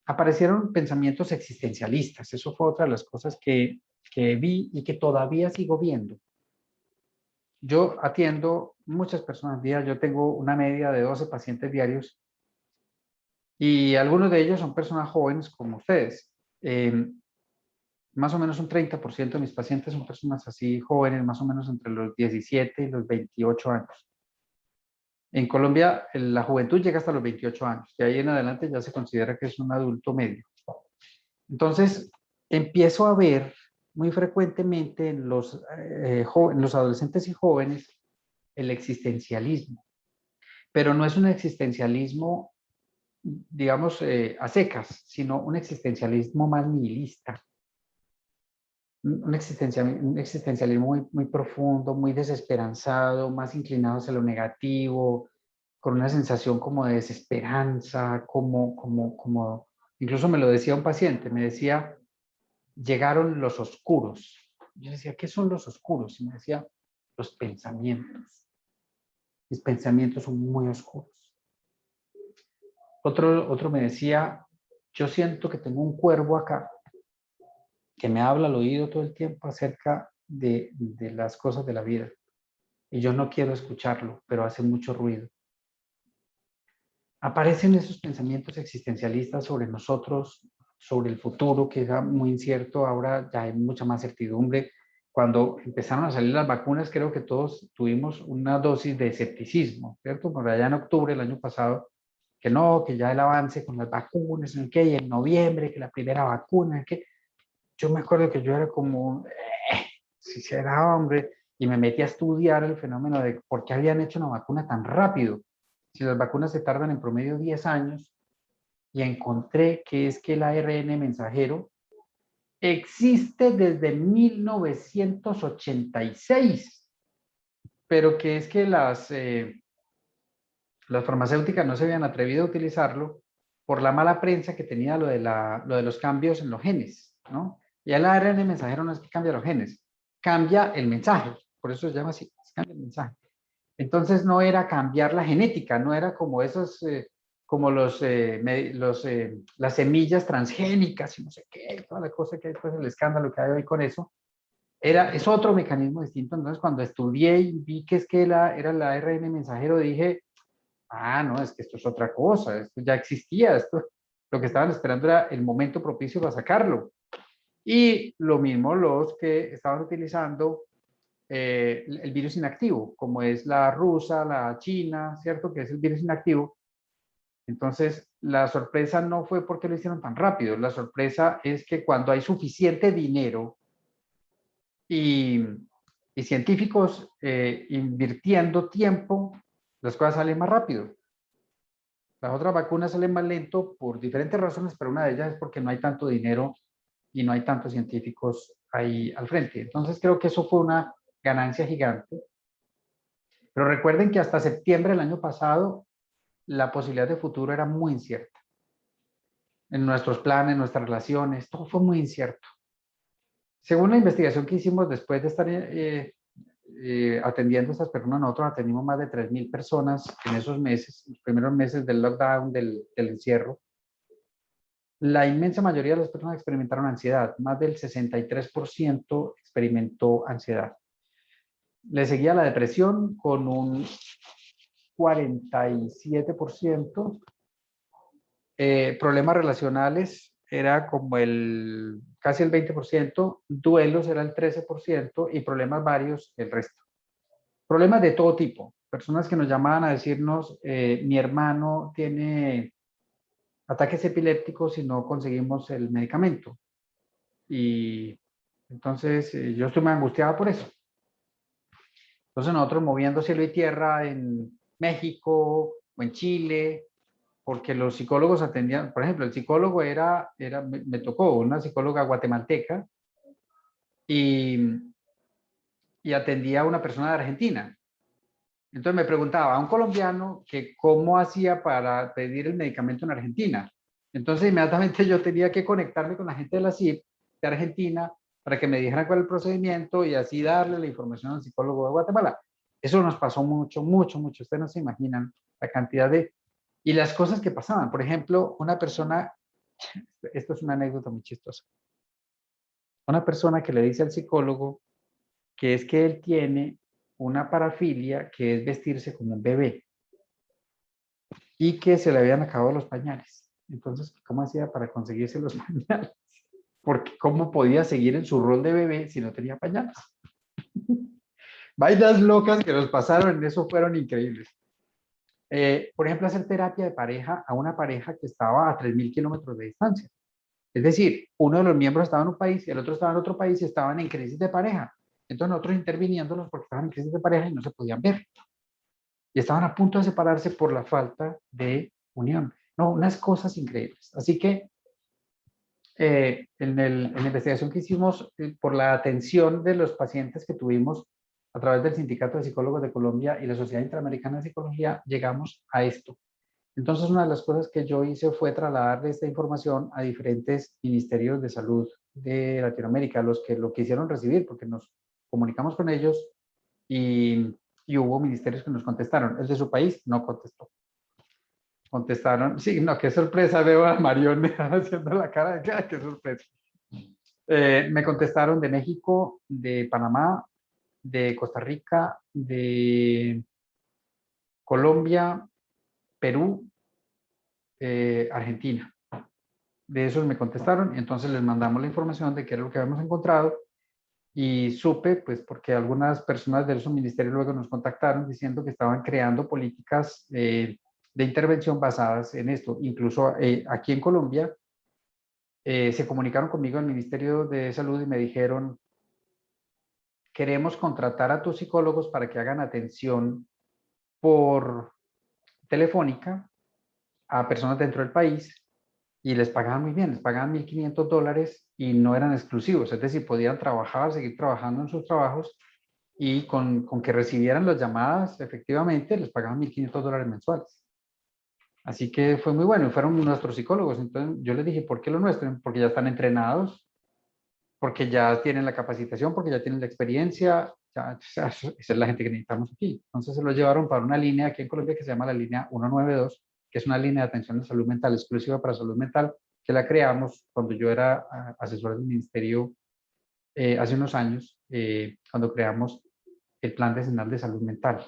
Speaker 2: Aparecieron pensamientos existencialistas. Eso fue otra de las cosas que vi y que todavía sigo viendo. Yo atiendo muchas personas al día, yo tengo una media de 12 pacientes diarios y algunos de ellos son personas jóvenes como ustedes. Más o menos un 30% de mis pacientes son personas así jóvenes, más o menos entre los 17 y los 28 años. En Colombia, la juventud llega hasta los 28 años, y ahí en adelante ya se considera que es un adulto medio. Entonces, empiezo a ver muy frecuentemente en los adolescentes y jóvenes el existencialismo, pero no es un existencialismo, digamos, a secas, sino un existencialismo más nihilista, un existencialismo muy profundo, muy desesperanzado, más inclinado hacia lo negativo, con una sensación como de desesperanza, incluso me lo decía un paciente, me decía, llegaron los oscuros. Yo decía, ¿qué son los oscuros? Y me decía, los pensamientos. Mis pensamientos son muy oscuros. Otro me decía, yo siento que tengo un cuervo acá que me habla al oído todo el tiempo acerca de las cosas de la vida. Y yo no quiero escucharlo, pero hace mucho ruido. Aparecen esos pensamientos existencialistas sobre nosotros, sobre el futuro, que es muy incierto. Ahora ya hay mucha más certidumbre. Cuando empezaron a salir las vacunas, creo que todos tuvimos una dosis de escepticismo, ¿cierto? Por allá en octubre del año pasado, que no, que ya el avance con las vacunas, en que y en noviembre, que la primera vacuna, que yo me acuerdo que yo era como, si será hombre, y me metí a estudiar el fenómeno de por qué habían hecho una vacuna tan rápido. Si las vacunas se tardan en promedio 10 años, y encontré que es que el ARN mensajero existe desde 1986, pero que es que las farmacéuticas no se habían atrevido a utilizarlo por la mala prensa que tenía lo de los cambios en los genes, ¿no? Y el ARN mensajero no es que cambia los genes, cambia el mensaje, por eso se llama así, cambia el mensaje. Entonces no era cambiar la genética, no era como esos, como las semillas transgénicas y no sé qué, toda la cosa que hay, pues el escándalo que hay hoy con eso. Es otro mecanismo distinto. Entonces cuando estudié y vi que es que era el ARN mensajero, dije, ah, no, es que esto es otra cosa, esto ya existía, esto, lo que estaban esperando era el momento propicio para sacarlo. Y lo mismo los que estaban utilizando el virus inactivo, como es la rusa, la china, ¿cierto? Que es el virus inactivo. Entonces, la sorpresa no fue porque lo hicieron tan rápido, la sorpresa es que cuando hay suficiente dinero y, y científicos invirtiendo tiempo, las cosas salen más rápido. Las otras vacunas salen más lento por diferentes razones, pero una de ellas es porque no hay tanto dinero y no hay tantos científicos ahí al frente. Entonces, creo que eso fue una ganancia gigante. Pero recuerden que hasta septiembre del año pasado la posibilidad de futuro era muy incierta. En nuestros planes, en nuestras relaciones, todo fue muy incierto. Según la investigación que hicimos después de estar atendiendo a estas personas, nosotros atendimos más de 3.000 personas en esos meses, los primeros meses del lockdown, del encierro. La inmensa mayoría de las personas experimentaron ansiedad, más del 63% experimentó ansiedad. Le seguía la depresión con un 47%. Problemas relacionales era como casi el 20%, duelos era el 13% y problemas varios el resto. Problemas de todo tipo. Personas que nos llamaban a decirnos, mi hermano tiene ataques epilépticos y no conseguimos el medicamento. Y entonces yo estoy muy angustiada por eso. Entonces nosotros moviendo cielo y tierra en México o en Chile, porque los psicólogos atendían, por ejemplo, el psicólogo me tocó una psicóloga guatemalteca y, y atendía a una persona de Argentina. Entonces me preguntaba a un colombiano que cómo hacía para pedir el medicamento en Argentina. Entonces inmediatamente yo tenía que conectarme con la gente de la CIP de Argentina para que me dijeran cuál es el procedimiento y así darle la información al psicólogo de Guatemala. Eso nos pasó mucho, mucho, mucho. Ustedes no se imaginan la cantidad de... Y las cosas que pasaban. Por ejemplo, una persona, esto es una anécdota muy chistosa, una persona que le dice al psicólogo que es que él tiene una parafilia que es vestirse como un bebé y que se le habían acabado los pañales. Entonces, ¿cómo hacía para conseguirse los pañales? Porque ¿cómo podía seguir en su rol de bebé si no tenía pañales? Vainas locas que nos pasaron en eso fueron increíbles. Por ejemplo, hacer terapia de pareja a una pareja que estaba a 3.000 kilómetros de distancia. Es decir, uno de los miembros estaba en un país y el otro estaba en otro país y estaban en crisis de pareja. Entonces nosotros interviniéndolos porque estaban en crisis de pareja y no se podían ver. Y estaban a punto de separarse por la falta de unión. No, unas cosas increíbles. Así que en la investigación que hicimos por la atención de los pacientes que tuvimos a través del Sindicato de Psicólogos de Colombia y la Sociedad Interamericana de Psicología, llegamos a esto. Entonces, una de las cosas que yo hice fue trasladarle esta información a diferentes ministerios de salud de Latinoamérica, los que lo quisieron recibir, porque nos comunicamos con ellos y hubo ministerios que nos contestaron. El de su país no contestó. Contestaron, sí, no, qué sorpresa, veo a Marión haciendo la cara de qué sorpresa. Me contestaron de México, de Panamá, de Costa Rica, de Colombia, Perú, Argentina. De esos me contestaron, entonces les mandamos la información de qué era lo que habíamos encontrado y supe, pues porque algunas personas de esos ministerios luego nos contactaron diciendo que estaban creando políticas de intervención basadas en esto. Incluso aquí en Colombia se comunicaron conmigo al Ministerio de Salud y me dijeron, queremos contratar a tus psicólogos para que hagan atención por telefónica a personas dentro del país y les pagaban muy bien, les pagaban $1,500 y no eran exclusivos, es decir, podían trabajar, seguir trabajando en sus trabajos y con que recibieran las llamadas, efectivamente, les pagaban $1,500 mensuales. Así que fue muy bueno, y fueron nuestros psicólogos. Entonces yo les dije, ¿por qué lo nuestro? Porque ya están entrenados, porque ya tienen la capacitación, porque ya tienen la experiencia. Ya, esa es la gente que necesitamos aquí. Entonces se lo llevaron para una línea aquí en Colombia que se llama la línea 192, que es una línea de atención de salud mental exclusiva para salud mental, que la creamos cuando yo era asesor del ministerio hace unos años, cuando creamos el Plan Decenal de Salud Mental.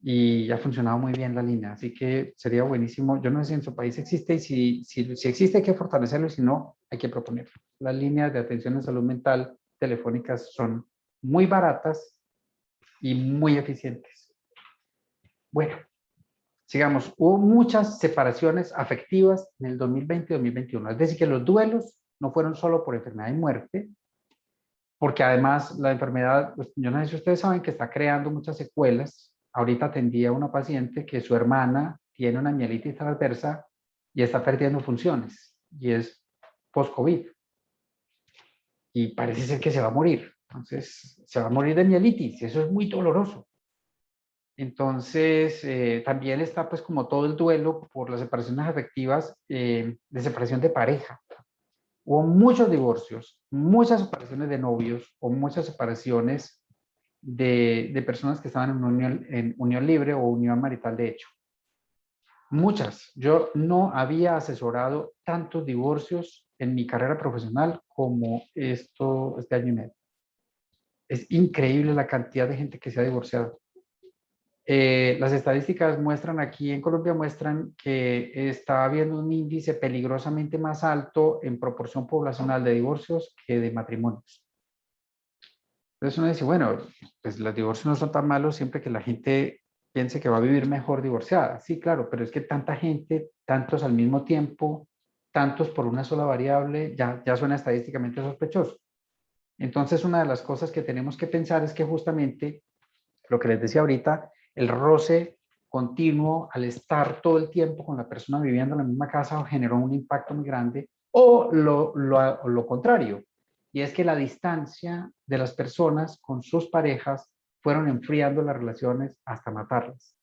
Speaker 2: Y ha funcionado muy bien la línea, así que sería buenísimo. Yo no sé si en su país existe y si existe hay que fortalecerlo y si no, hay que proponerlo. Las líneas de atención en salud mental telefónicas son muy baratas y muy eficientes. Bueno, sigamos. Hubo muchas separaciones afectivas en el 2020 y 2021. Es decir, que los duelos no fueron solo por enfermedad y muerte, porque además la enfermedad, pues, yo no sé si ustedes saben que está creando muchas secuelas. Ahorita atendía a una paciente que su hermana tiene una mielitis transversa y está perdiendo funciones y es post-COVID y parece ser que se va a morir. Entonces, se va a morir de mielitis y eso es muy doloroso. Entonces, también está pues como todo el duelo por las separaciones afectivas de separación de pareja. Hubo muchos divorcios, muchas separaciones de novios o muchas separaciones de personas que estaban en unión libre o unión marital de hecho. Muchas. Yo no había asesorado tantos divorcios en mi carrera profesional como este año y medio. Es increíble la cantidad de gente que se ha divorciado. Las estadísticas muestran aquí en Colombia, muestran que está habiendo un índice peligrosamente más alto en proporción poblacional de divorcios que de matrimonios. Entonces uno dice, bueno, pues los divorcios no son tan malos siempre que la gente piense que va a vivir mejor divorciada. Sí, claro, pero es que tanta gente, tantos al mismo tiempo, tantos por una sola variable, ya suena estadísticamente sospechoso. Entonces una de las cosas que tenemos que pensar es que justamente lo que les decía ahorita, el roce continuo al estar todo el tiempo con la persona viviendo en la misma casa generó un impacto muy grande, o lo contrario, y es que la distancia de las personas con sus parejas fueron enfriando las relaciones hasta matarlas.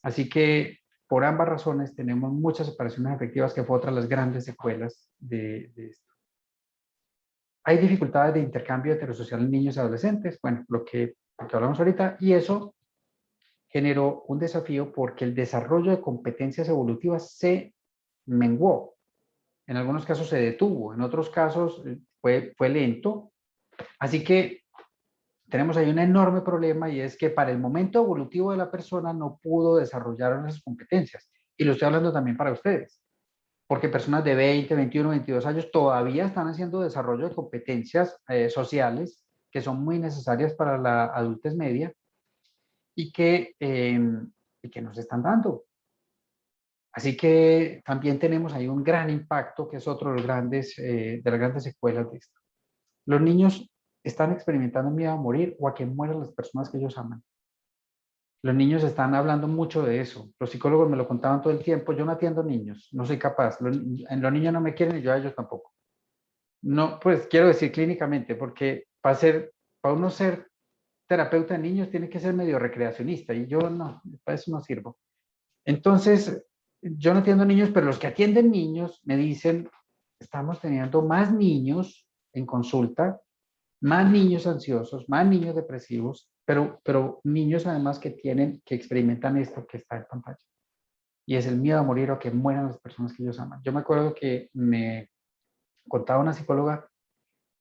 Speaker 2: Así que por ambas razones tenemos muchas separaciones afectivas, que fue otra de las grandes secuelas de esto. Hay dificultades de intercambio heterosocial en niños y adolescentes, bueno, lo que hablamos ahorita, y eso generó un desafío porque el desarrollo de competencias evolutivas se menguó. En algunos casos se detuvo, en otros casos fue lento. Así que tenemos ahí un enorme problema, y es que para el momento evolutivo de la persona no pudo desarrollar esas competencias. Y lo estoy hablando también para ustedes, porque personas de 20, 21, 22 años todavía están haciendo desarrollo de competencias sociales que son muy necesarias para la adultez media y que nos están dando. Así que también tenemos ahí un gran impacto, que es otro de las grandes secuelas de esto. Los niños están experimentando miedo a morir o a que mueran las personas que ellos aman. Los niños están hablando mucho de eso. Los psicólogos me lo contaban todo el tiempo. Yo no atiendo niños, no soy capaz. Los niños no me quieren y yo a ellos tampoco. No, pues quiero decir clínicamente, porque para uno ser terapeuta de niños tiene que ser medio recreacionista y yo no, para eso no sirvo. Entonces, yo no atiendo niños, pero los que atienden niños me dicen, estamos teniendo más niños en consulta, más niños ansiosos, más niños depresivos, pero niños además que experimentan esto que está en pantalla. Y es el miedo a morir o que mueran las personas que ellos aman. Yo me acuerdo que me contaba una psicóloga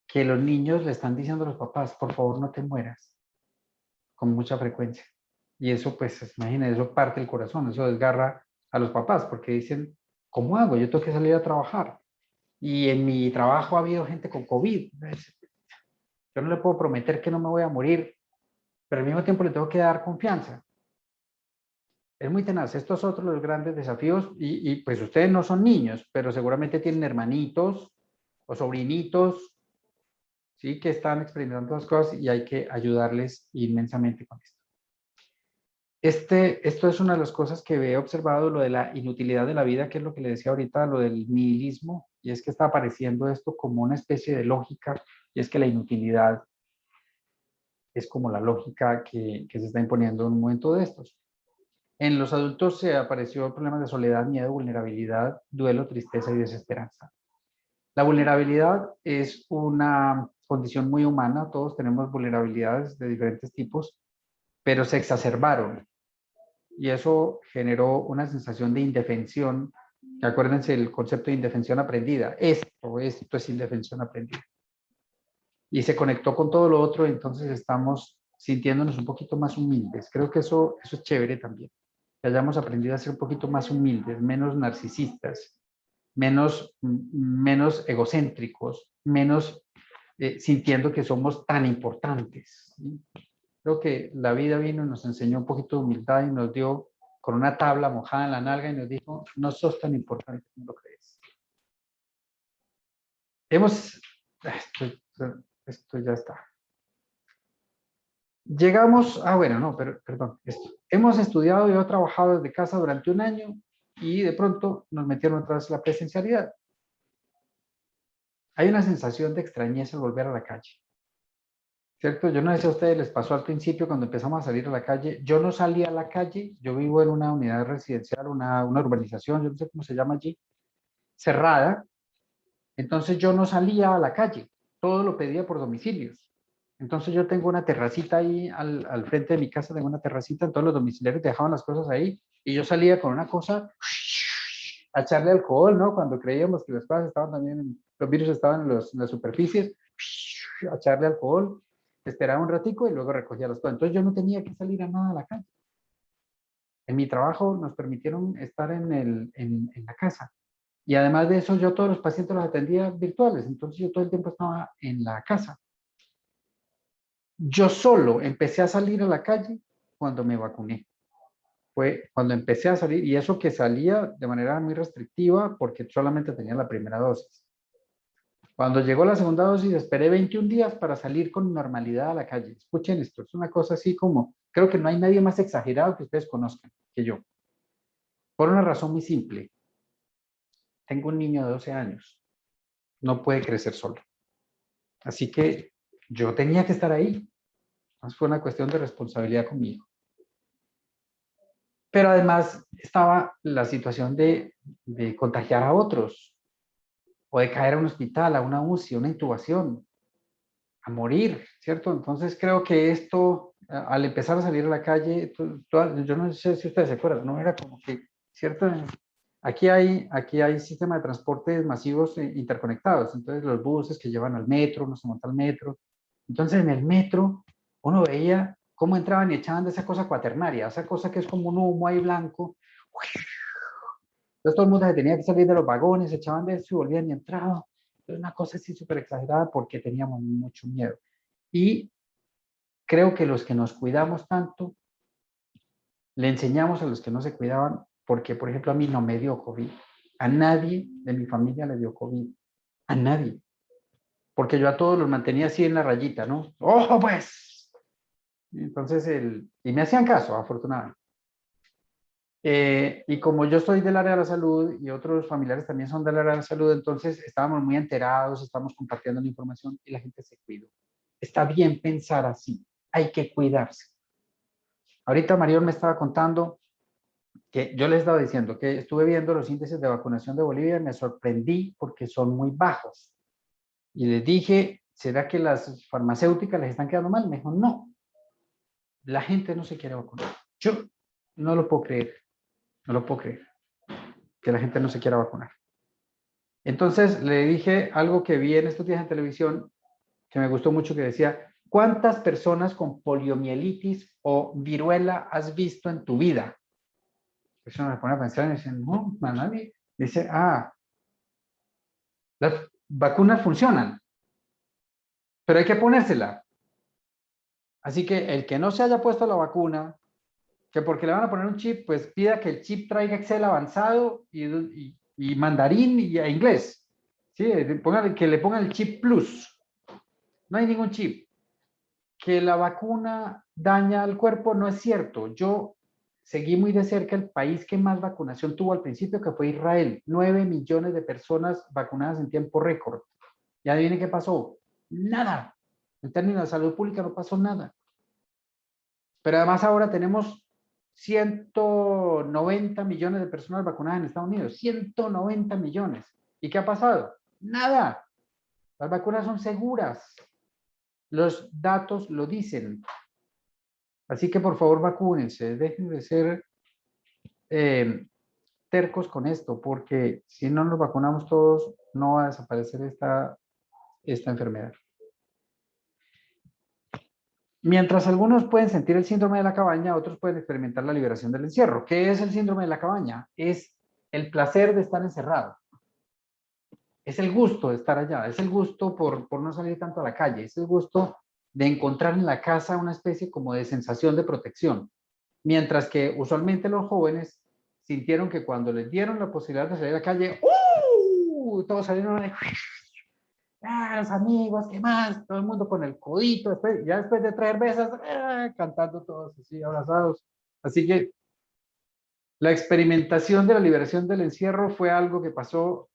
Speaker 2: que los niños le están diciendo a los papás, por favor no te mueras, con mucha frecuencia. Y eso, pues, imagínense, eso parte el corazón, eso desgarra a los papás, porque dicen, ¿cómo hago? Yo tengo que salir a trabajar. Y en mi trabajo ha habido gente con COVID. Yo no le puedo prometer que no me voy a morir, pero al mismo tiempo le tengo que dar confianza. Es muy tenaz. Estos son otros los grandes desafíos y pues ustedes no son niños, pero seguramente tienen hermanitos o sobrinitos ¿sí? Que están experimentando las cosas y hay que ayudarles inmensamente con esto. Esto es una de las cosas que he observado, lo de la inutilidad de la vida, que es lo que le decía ahorita, lo del nihilismo, y es que está apareciendo esto como una especie de lógica, y es que la inutilidad es como la lógica que se está imponiendo en un momento de estos. En los adultos se apareció problemas de soledad, miedo, vulnerabilidad, duelo, tristeza y desesperanza. La vulnerabilidad es una condición muy humana, todos tenemos vulnerabilidades de diferentes tipos, pero se exacerbaron y eso generó una sensación de indefensión. Acuérdense el concepto de indefensión aprendida. Esto es indefensión aprendida. Y se conectó con todo lo otro, entonces estamos sintiéndonos un poquito más humildes. Creo que eso es chévere también, que hayamos aprendido a ser un poquito más humildes, menos narcisistas, menos egocéntricos, menos sintiendo que somos tan importantes, ¿sí? Creo que la vida vino y nos enseñó un poquito de humildad y nos dio con una tabla mojada en la nalga y nos dijo, no sos tan importante como lo crees. Esto ya está. Llegamos, bueno, no, pero perdón, esto. Hemos estudiado y he trabajado desde casa durante un año y de pronto nos metieron otra vez la presencialidad. Hay una sensación de extrañeza al volver a la calle, ¿cierto? Yo no sé si a ustedes les pasó al principio cuando empezamos a salir a la calle. Yo no salía a la calle, yo vivo en una unidad residencial, una urbanización, yo no sé cómo se llama allí, cerrada. Entonces yo no salía a la calle, todo lo pedía por domicilios. Entonces yo tengo una terracita ahí al frente de mi casa, tengo una terracita, todos los domiciliarios dejaban las cosas ahí y yo salía con una cosa a echarle alcohol, ¿no? Cuando creíamos que las cosas estaban también, los virus estaban en las superficies, a echarle alcohol, esperaba un ratico y luego recogía las cosas. Entonces yo no tenía que salir a nada a la calle. En mi trabajo nos permitieron estar en la casa. Y además de eso, yo todos los pacientes los atendía virtuales, entonces yo todo el tiempo estaba en la casa. Yo solo empecé a salir a la calle cuando me vacuné. Fue cuando empecé a salir, y eso que salía de manera muy restrictiva porque solamente tenía la primera dosis. Cuando llegó la segunda dosis, esperé 21 días para salir con normalidad a la calle. Escuchen esto, es una cosa así como, creo que no hay nadie más exagerado que ustedes conozcan que yo. Por una razón muy simple. Tengo un niño de 12 años. No puede crecer solo. Así que yo tenía que estar ahí. Entonces fue una cuestión de responsabilidad conmigo. Pero además estaba la situación de contagiar a otros, o de caer a un hospital, a una UCI, a una intubación, a morir, ¿cierto? Entonces creo que esto, al empezar a salir a la calle, yo no sé si ustedes se acuerdan, ¿no? Era como que, ¿cierto? Aquí hay sistema de transportes masivos interconectados, entonces los buses que llevan al metro, uno se monta al metro. Entonces en el metro uno veía cómo entraban y echaban de esa cosa cuaternaria, esa cosa que es como un humo ahí blanco. Entonces todo el mundo se tenía que salir de los vagones, se echaban de eso y volvían y entraban. Entonces una cosa así súper exagerada porque teníamos mucho miedo. Y creo que los que nos cuidamos tanto, le enseñamos a los que no se cuidaban, porque por ejemplo a mí no me dio COVID. A nadie de mi familia le dio COVID. A nadie. Porque yo a todos los mantenía así en la rayita, ¿no? ¡Ojo pues! Entonces, y me hacían caso, afortunadamente. Y como yo soy del área de la salud y otros familiares también son del área de la salud, entonces estábamos muy enterados, estábamos compartiendo la información y la gente se cuidó. Está bien pensar así, hay que cuidarse. Ahorita Marión me estaba contando que yo les estaba diciendo que estuve viendo los índices de vacunación de Bolivia y me sorprendí porque son muy bajos. Y les dije, ¿será que las farmacéuticas les están quedando mal? Me dijo, no, la gente no se quiere vacunar. Yo no lo puedo creer, no lo puedo creer, que la gente no se quiera vacunar. Entonces le dije algo que vi en estos días en televisión, que me gustó mucho, que decía, ¿cuántas personas con poliomielitis o viruela has visto en tu vida? La persona me pone a pensar y dice, no, a nadie. Dice, las vacunas funcionan, pero hay que ponérsela. Así que el que no se haya puesto la vacuna, que porque le van a poner un chip, pues pida que el chip traiga Excel avanzado y mandarín y inglés. ¿Sí? Que le pongan el chip plus. No hay ningún chip. Que la vacuna daña al cuerpo, no es cierto. Yo seguí muy de cerca el país que más vacunación tuvo al principio, que fue Israel. 9 millones de personas vacunadas en tiempo récord. Y adivinen qué pasó. Nada. En términos de salud pública no pasó nada. Pero además ahora tenemos 190 millones de personas vacunadas en Estados Unidos. 190 millones. ¿Y qué ha pasado? Nada. Las vacunas son seguras. Los datos lo dicen. Así que por favor vacúnense. Dejen de ser tercos con esto, porque si no nos vacunamos todos, no va a desaparecer esta enfermedad. Mientras algunos pueden sentir el síndrome de la cabaña, otros pueden experimentar la liberación del encierro. ¿Qué es el síndrome de la cabaña? Es el placer de estar encerrado. Es el gusto de estar allá, es el gusto por no salir tanto a la calle, es el gusto de encontrar en la casa una especie como de sensación de protección. Mientras que usualmente los jóvenes sintieron que cuando les dieron la posibilidad de salir a la calle, todos salieron de, los amigos, ¿qué más? Todo el mundo con el codito, ya después de 3 veces, cantando todos así, abrazados. Así que la experimentación de la liberación del encierro fue algo que pasó.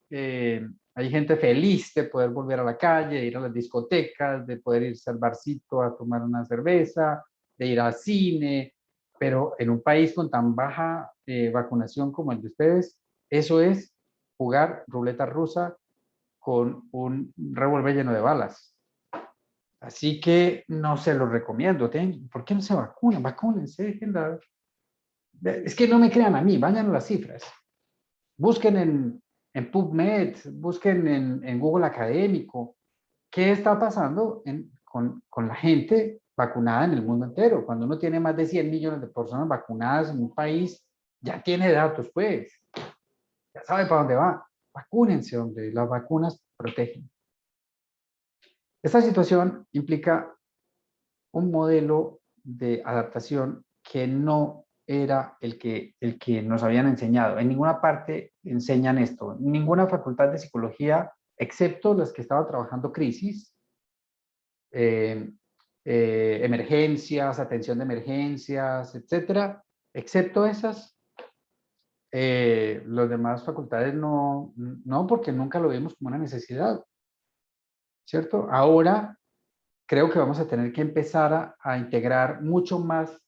Speaker 2: Hay gente feliz de poder volver a la calle, de ir a las discotecas, de poder irse al barcito a tomar una cerveza, de ir al cine, pero en un país con tan baja vacunación como el de ustedes, eso es jugar ruleta rusa con un revólver lleno de balas. Así que no se lo recomiendo. ¿Por qué no se vacunan? Vacúnense. Es que no me crean a mí, vayan a las cifras. Busquen en PubMed, busquen en Google Académico. ¿Qué está pasando con la gente vacunada en el mundo entero? Cuando uno tiene más de 100 millones de personas vacunadas en un país, ya tiene datos, pues. Ya sabe para dónde va. Vacúnense, hombre. Las vacunas protegen. Esta situación implica un modelo de adaptación que no era el que nos habían enseñado. En ninguna parte enseñan esto. Ninguna facultad de psicología, excepto las que estaban trabajando crisis, eh, emergencias, atención de emergencias, etcétera, excepto esas, las demás facultades no, porque nunca lo vimos como una necesidad, ¿cierto? Ahora creo que vamos a tener que empezar a integrar mucho más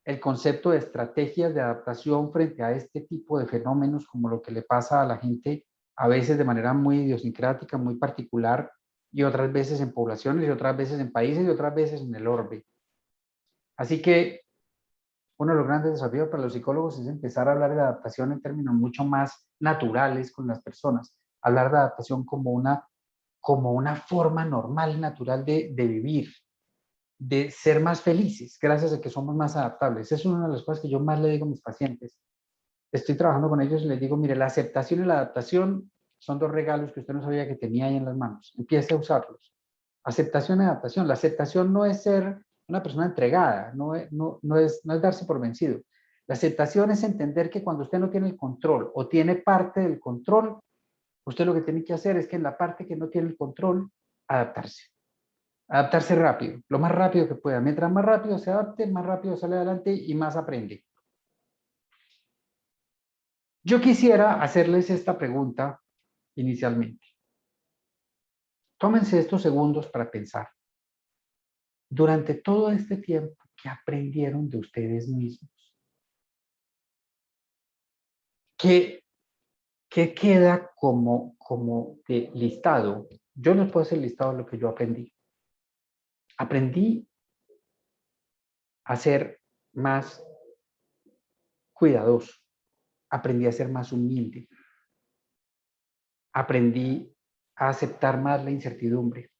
Speaker 2: el concepto de estrategias de adaptación frente a este tipo de fenómenos, como lo que le pasa a la gente a veces de manera muy idiosincrática, muy particular, y otras veces en poblaciones, y otras veces en países, y otras veces en el orbe. Así que uno de los grandes desafíos para los psicólogos es empezar a hablar de adaptación en términos mucho más naturales con las personas, hablar de adaptación como una forma normal, natural de vivir, de ser más felices, gracias a que somos más adaptables. Esa es una de las cosas que yo más le digo a mis pacientes. Estoy trabajando con ellos y les digo, mire, la aceptación y la adaptación son dos regalos que usted no sabía que tenía ahí en las manos. Empiece a usarlos. Aceptación y adaptación. La aceptación no es ser una persona entregada, no es darse por vencido. La aceptación es entender que cuando usted no tiene el control o tiene parte del control, usted lo que tiene que hacer es que en la parte que no tiene el control, adaptarse. Adaptarse rápido, lo más rápido que pueda. Mientras más rápido se adapte, más rápido sale adelante y más aprende. Yo quisiera hacerles esta pregunta inicialmente. Tómense estos segundos para pensar. Durante todo este tiempo, ¿qué aprendieron de ustedes mismos? ¿Qué queda como de listado? Yo les puedo hacer listado de lo que yo aprendí. Aprendí a ser más cuidadoso. Aprendí a ser más humilde. Aprendí a aceptar más la incertidumbre.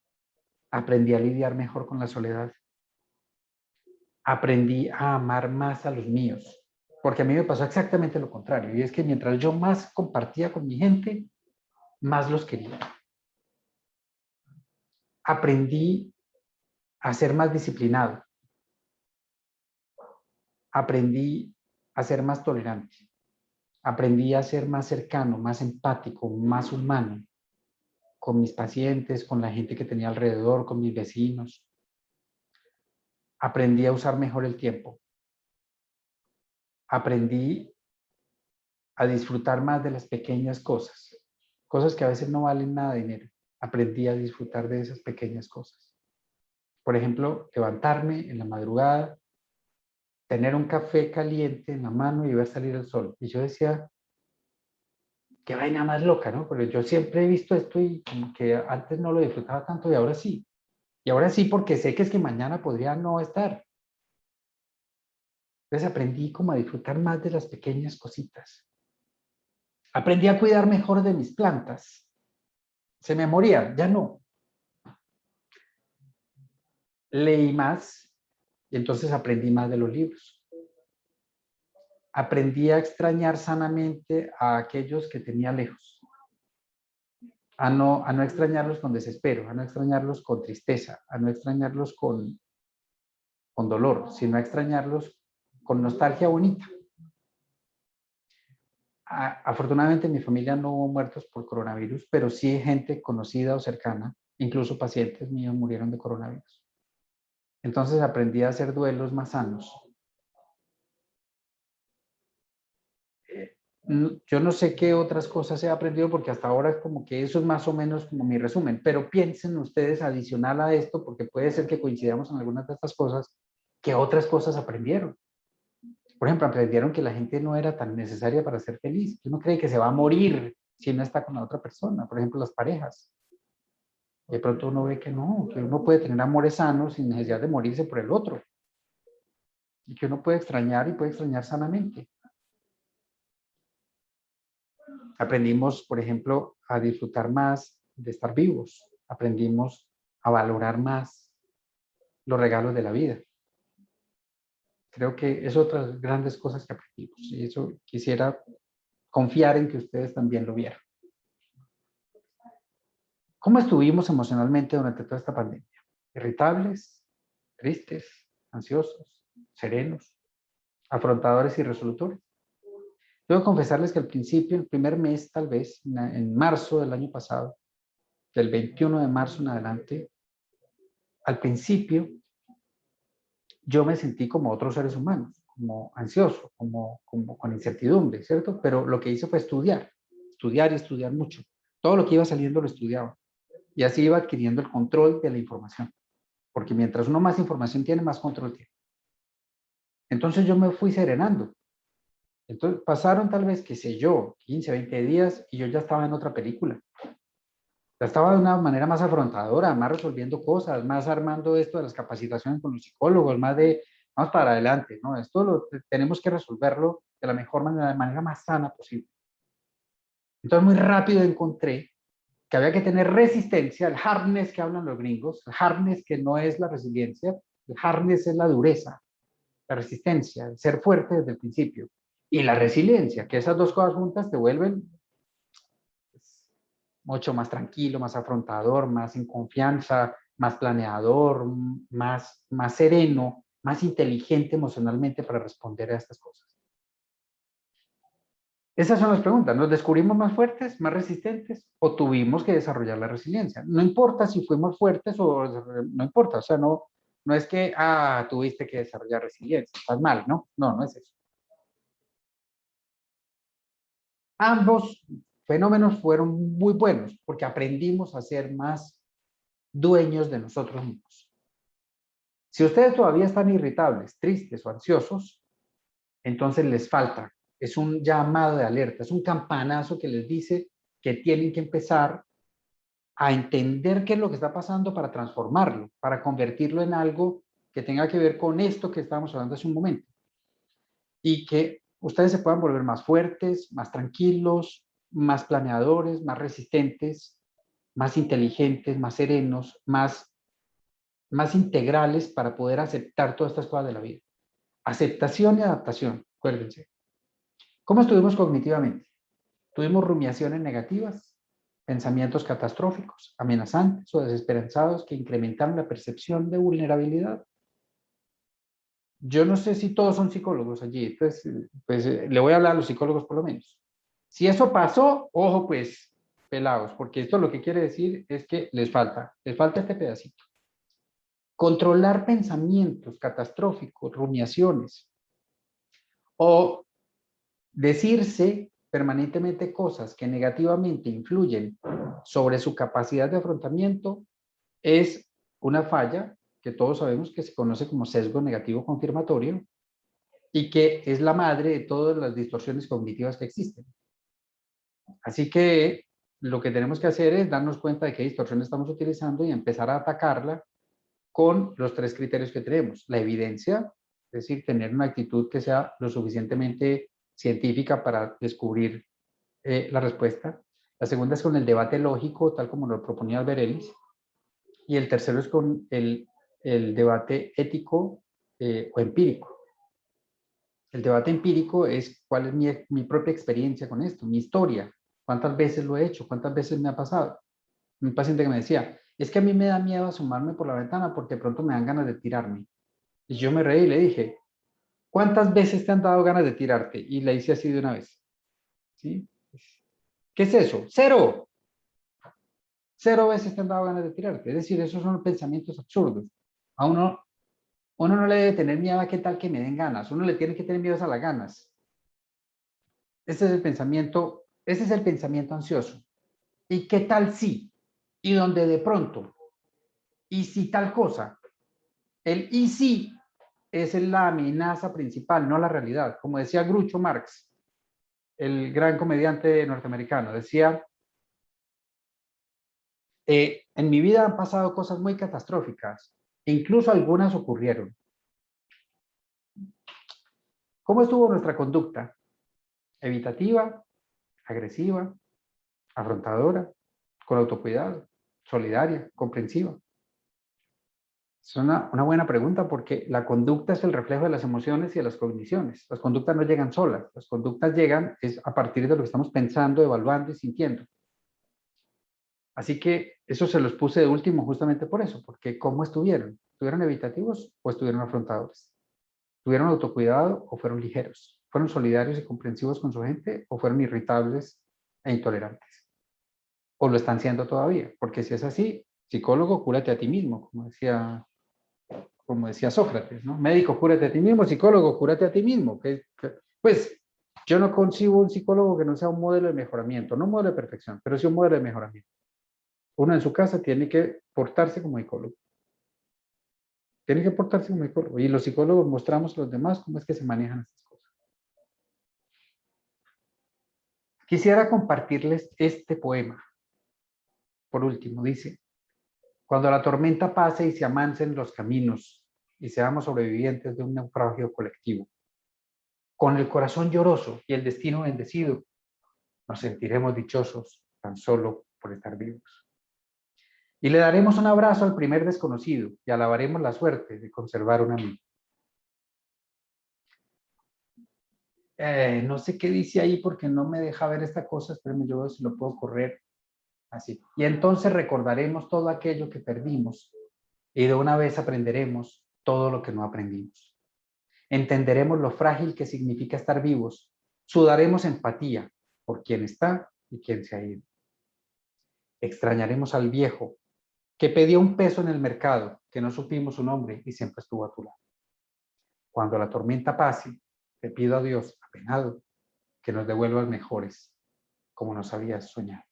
Speaker 2: Aprendí a lidiar mejor con la soledad. Aprendí a amar más a los míos, porque a mí me pasó exactamente lo contrario, y es que mientras yo más compartía con mi gente, más los quería. Aprendí a ser más disciplinado. Aprendí a ser más tolerante. Aprendí a ser más cercano, más empático, más humano. con mis pacientes, con la gente que tenía alrededor, con mis vecinos. Aprendí a usar mejor el tiempo. Aprendí a disfrutar más de las pequeñas cosas, cosas que a veces no valen nada de dinero. Aprendí a disfrutar de esas pequeñas cosas. Por ejemplo, levantarme en la madrugada, tener un café caliente en la mano y ver salir el sol. Y yo decía, qué vaina más loca, ¿no? Porque yo siempre he visto esto y como que antes no lo disfrutaba tanto y ahora sí. Y ahora sí porque sé que es que mañana podría no estar. Entonces aprendí como a disfrutar más de las pequeñas cositas. Aprendí a cuidar mejor de mis plantas. Se me morían, ya no. Leí más y entonces aprendí más de los libros. Aprendí a extrañar sanamente a aquellos que tenía lejos. A no extrañarlos con desespero, a no extrañarlos con tristeza, a no extrañarlos con dolor, sino a extrañarlos con nostalgia bonita. Afortunadamente en mi familia no hubo muertos por coronavirus, pero sí gente conocida o cercana, incluso pacientes míos murieron de coronavirus. Entonces aprendí a hacer duelos más sanos. Yo no sé qué otras cosas he aprendido porque hasta ahora es como que eso es más o menos como mi resumen, pero piensen ustedes adicional a esto, porque puede ser que coincidamos en algunas de estas cosas, que otras cosas aprendieron. Por ejemplo, aprendieron que la gente no era tan necesaria para ser feliz, que uno cree que se va a morir si no está con la otra persona, por ejemplo, las parejas. De pronto uno ve que no, que uno puede tener amores sanos sin necesidad de morirse por el otro. Y que uno puede extrañar y puede extrañar sanamente. Aprendimos, por ejemplo, a disfrutar más de estar vivos. Aprendimos a valorar más los regalos de la vida. Creo que es otras grandes cosas que aprendimos. Y eso quisiera confiar en que ustedes también lo vieron. ¿Cómo estuvimos emocionalmente durante toda esta pandemia? ¿Irritables, tristes, ansiosos, serenos, afrontadores y resolutores? Debo confesarles que al principio, el primer mes tal vez, en marzo del año pasado, del 21 de marzo en adelante, al principio yo me sentí como otros seres humanos, como ansioso, como con incertidumbre, ¿cierto? Pero lo que hice fue estudiar y estudiar mucho. Todo lo que iba saliendo lo estudiaba. Y así iba adquiriendo el control de la información. Porque mientras uno más información tiene, más control tiene. Entonces yo me fui serenando. Entonces pasaron tal vez, qué sé yo, 15, 20 días y yo ya estaba en otra película. Ya estaba de una manera más afrontadora, más resolviendo cosas, más armando esto de las capacitaciones con los psicólogos, más de, vamos para adelante, ¿no? Esto tenemos que resolverlo de la mejor manera, de manera más sana posible. Entonces muy rápido encontré que había que tener resistencia, el hardness que hablan los gringos, el hardness que no es la resiliencia, el hardness es la dureza, la resistencia, el ser fuerte desde el principio, y la resiliencia, que esas dos cosas juntas te vuelven pues, mucho más tranquilo, más afrontador, más en confianza, más planeador, más sereno, más inteligente emocionalmente para responder a estas cosas. Esas son las preguntas. ¿Nos descubrimos más fuertes, más resistentes o tuvimos que desarrollar la resiliencia? No importa si fuimos fuertes o no importa. O sea, no es que, tuviste que desarrollar resiliencia, estás mal, ¿no? No, no es eso. Ambos fenómenos fueron muy buenos porque aprendimos a ser más dueños de nosotros mismos. Si ustedes todavía están irritables, tristes o ansiosos, entonces les falta. Es un llamado de alerta, es un campanazo que les dice que tienen que empezar a entender qué es lo que está pasando para transformarlo, para convertirlo en algo que tenga que ver con esto que estábamos hablando hace un momento. Y que ustedes se puedan volver más fuertes, más tranquilos, más planeadores, más resistentes, más inteligentes, más serenos, más integrales para poder aceptar todas estas cosas de la vida. Aceptación y adaptación, acuérdense. ¿Cómo estuvimos cognitivamente? Tuvimos rumiaciones negativas, pensamientos catastróficos, amenazantes o desesperanzados que incrementaron la percepción de vulnerabilidad. Yo no sé si todos son psicólogos allí, entonces, pues le voy a hablar a los psicólogos por lo menos. Si eso pasó, ojo pues, pelados, porque esto lo que quiere decir es que les falta este pedacito. Controlar pensamientos catastróficos, rumiaciones, o decirse permanentemente cosas que negativamente influyen sobre su capacidad de afrontamiento es una falla que todos sabemos que se conoce como sesgo negativo confirmatorio y que es la madre de todas las distorsiones cognitivas que existen. Así que lo que tenemos que hacer es darnos cuenta de qué distorsión estamos utilizando y empezar a atacarla con los 3 criterios que tenemos. La evidencia, es decir, tener una actitud que sea lo suficientemente científica para descubrir la respuesta. La segunda es con el debate lógico, tal como lo proponía Albert Ellis. Y el tercero es con el debate ético o empírico. El debate empírico es cuál es mi propia experiencia con esto, mi historia. ¿Cuántas veces lo he hecho? ¿Cuántas veces me ha pasado? Un paciente que me decía, es que a mí me da miedo asomarme por la ventana porque de pronto me dan ganas de tirarme. Y yo me reí y le dije, ¿cuántas veces te han dado ganas de tirarte? Y le hice así de una vez. ¿Sí? ¿Qué es eso? ¡Cero! 0 veces te han dado ganas de tirarte. Es decir, esos son pensamientos absurdos. A uno no le debe tener miedo a qué tal que me den ganas. Uno le tiene que tener miedo a las ganas. Ese es el pensamiento ansioso. ¿Y qué tal si? Y donde de pronto, y si tal cosa, el y si es la amenaza principal, no la realidad. Como decía Groucho Marx, el gran comediante norteamericano, decía, en mi vida han pasado cosas muy catastróficas, e incluso algunas ocurrieron. ¿Cómo estuvo nuestra conducta? Evitativa, agresiva, afrontadora, con autocuidado, solidaria, comprensiva. Es una buena pregunta porque la conducta es el reflejo de las emociones y de las cogniciones. Las conductas no llegan solas, las conductas llegan a partir de lo que estamos pensando, evaluando y sintiendo. Así que eso se los puse de último justamente por eso, porque ¿cómo estuvieron? ¿Estuvieron evitativos o estuvieron afrontadores? ¿Tuvieron autocuidado o fueron ligeros? ¿Fueron solidarios y comprensivos con su gente o fueron irritables e intolerantes? ¿O lo están siendo todavía? Porque si es así, psicólogo, cúrate a ti mismo, como decía Sócrates, ¿no? Médico, cúrate a ti mismo, psicólogo, cúrate a ti mismo. Pues yo no concibo un psicólogo que no sea un modelo de mejoramiento, no un modelo de perfección, pero sí un modelo de mejoramiento. Uno en su casa tiene que portarse como psicólogo. Tiene que portarse como psicólogo. Y los psicólogos mostramos a los demás cómo es que se manejan estas cosas. Quisiera compartirles este poema. Por último, dice, cuando la tormenta pase y se amansen los caminos y seamos sobrevivientes de un naufragio colectivo, con el corazón lloroso y el destino bendecido, nos sentiremos dichosos tan solo por estar vivos. Y le daremos un abrazo al primer desconocido y alabaremos la suerte de conservar un amigo. No sé qué dice ahí porque no me deja ver esta cosa, espérenme, yo si lo puedo correr así. Y entonces recordaremos todo aquello que perdimos y de una vez aprenderemos todo lo que no aprendimos. Entenderemos lo frágil que significa estar vivos, sudaremos empatía por quien está y quien se ha ido. Extrañaremos al viejo que pedía un peso en el mercado, que no supimos su nombre y siempre estuvo a tu lado. Cuando la tormenta pase, te pido a Dios, apenado, que nos devuelva mejores, como nos habías soñado.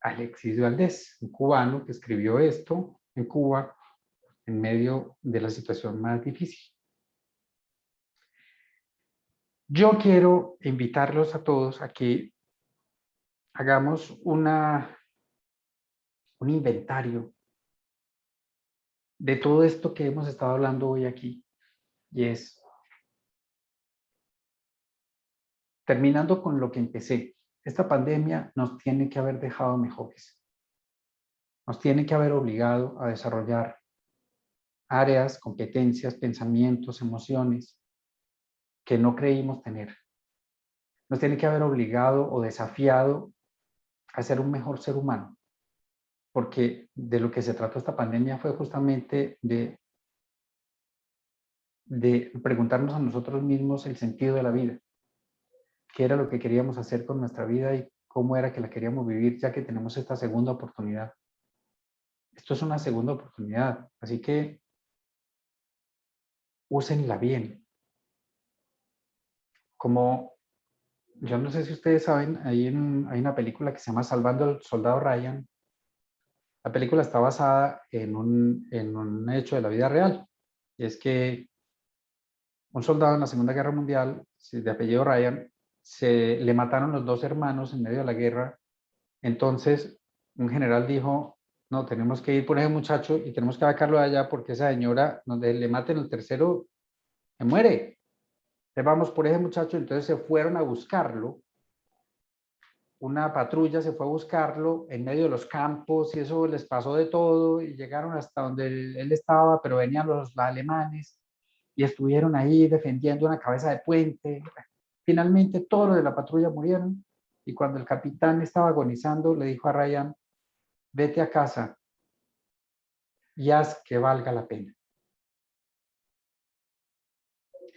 Speaker 2: Alexis de Valdés, un cubano que escribió esto en Cuba en medio de la situación más difícil. Yo quiero invitarlos a todos a que hagamos un inventario de todo esto que hemos estado hablando hoy aquí. Y es, terminando con lo que empecé, esta pandemia nos tiene que haber dejado mejores. Nos tiene que haber obligado a desarrollar áreas, competencias, pensamientos, emociones que no creímos tener. Nos tiene que haber obligado o desafiado a ser un mejor ser humano. Porque de lo que se trató esta pandemia fue justamente de preguntarnos a nosotros mismos el sentido de la vida. ¿Qué era lo que queríamos hacer con nuestra vida y cómo era que la queríamos vivir, ya que tenemos esta segunda oportunidad. Esto es una segunda oportunidad, así que úsenla bien. Como, yo no sé si ustedes saben, hay una película que se llama Salvando al Soldado Ryan. La película está basada en un hecho de la vida real. Y es que un soldado en la Segunda Guerra Mundial, de apellido Ryan, le mataron los dos hermanos en medio de la guerra. Entonces, un general dijo, no, tenemos que ir por ese muchacho y tenemos que sacarlo de allá porque esa señora, donde le maten el tercero, se muere. Entonces, vamos por ese muchacho. Entonces se fueron a buscarlo. Una patrulla se fue a buscarlo en medio de los campos y eso les pasó de todo y llegaron hasta donde él estaba, pero venían los alemanes y estuvieron ahí defendiendo una cabeza de puente. Finalmente todos los de la patrulla murieron y cuando el capitán estaba agonizando le dijo a Ryan, vete a casa y haz que valga la pena.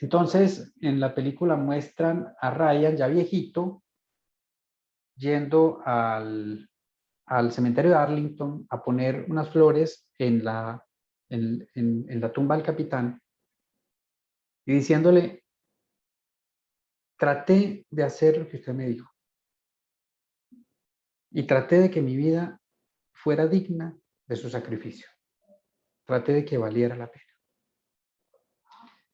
Speaker 2: Entonces en la película muestran a Ryan ya viejito yendo al cementerio de Arlington a poner unas flores en la tumba del capitán y diciéndole, traté de hacer lo que usted me dijo y traté de que mi vida fuera digna de su sacrificio. Traté de que valiera la pena.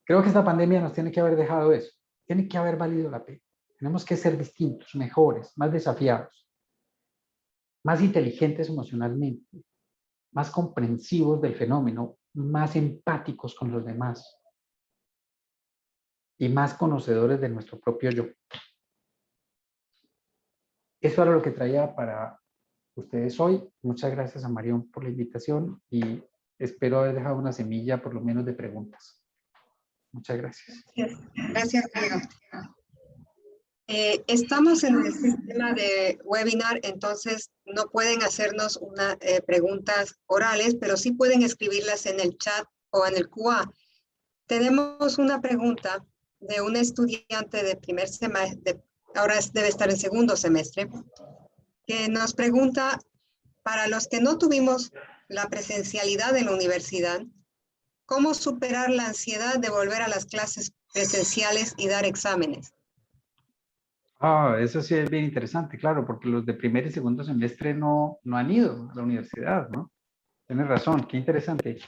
Speaker 2: Creo que esta pandemia nos tiene que haber dejado eso. Tiene que haber valido la pena. Tenemos que ser distintos, mejores, más desafiados, más inteligentes emocionalmente, más comprensivos del fenómeno, más empáticos con los demás y más conocedores de nuestro propio yo. Eso era lo que traía para ustedes hoy. Muchas gracias a Marión por la invitación y espero haber dejado una semilla por lo menos de preguntas. Muchas gracias.
Speaker 1: Gracias, Rodrigo. Estamos en el sistema de webinar, entonces no pueden hacernos preguntas orales, pero sí pueden escribirlas en el chat o en el QA. Tenemos una pregunta de un estudiante de primer semestre, ahora debe estar en segundo semestre, que nos pregunta, para los que no tuvimos la presencialidad en la universidad, ¿cómo superar la ansiedad de volver a las clases presenciales y dar exámenes?
Speaker 2: Eso sí es bien interesante, claro, porque los de primer y segundo semestre no han ido a la universidad, ¿no? Tienes razón, qué interesante.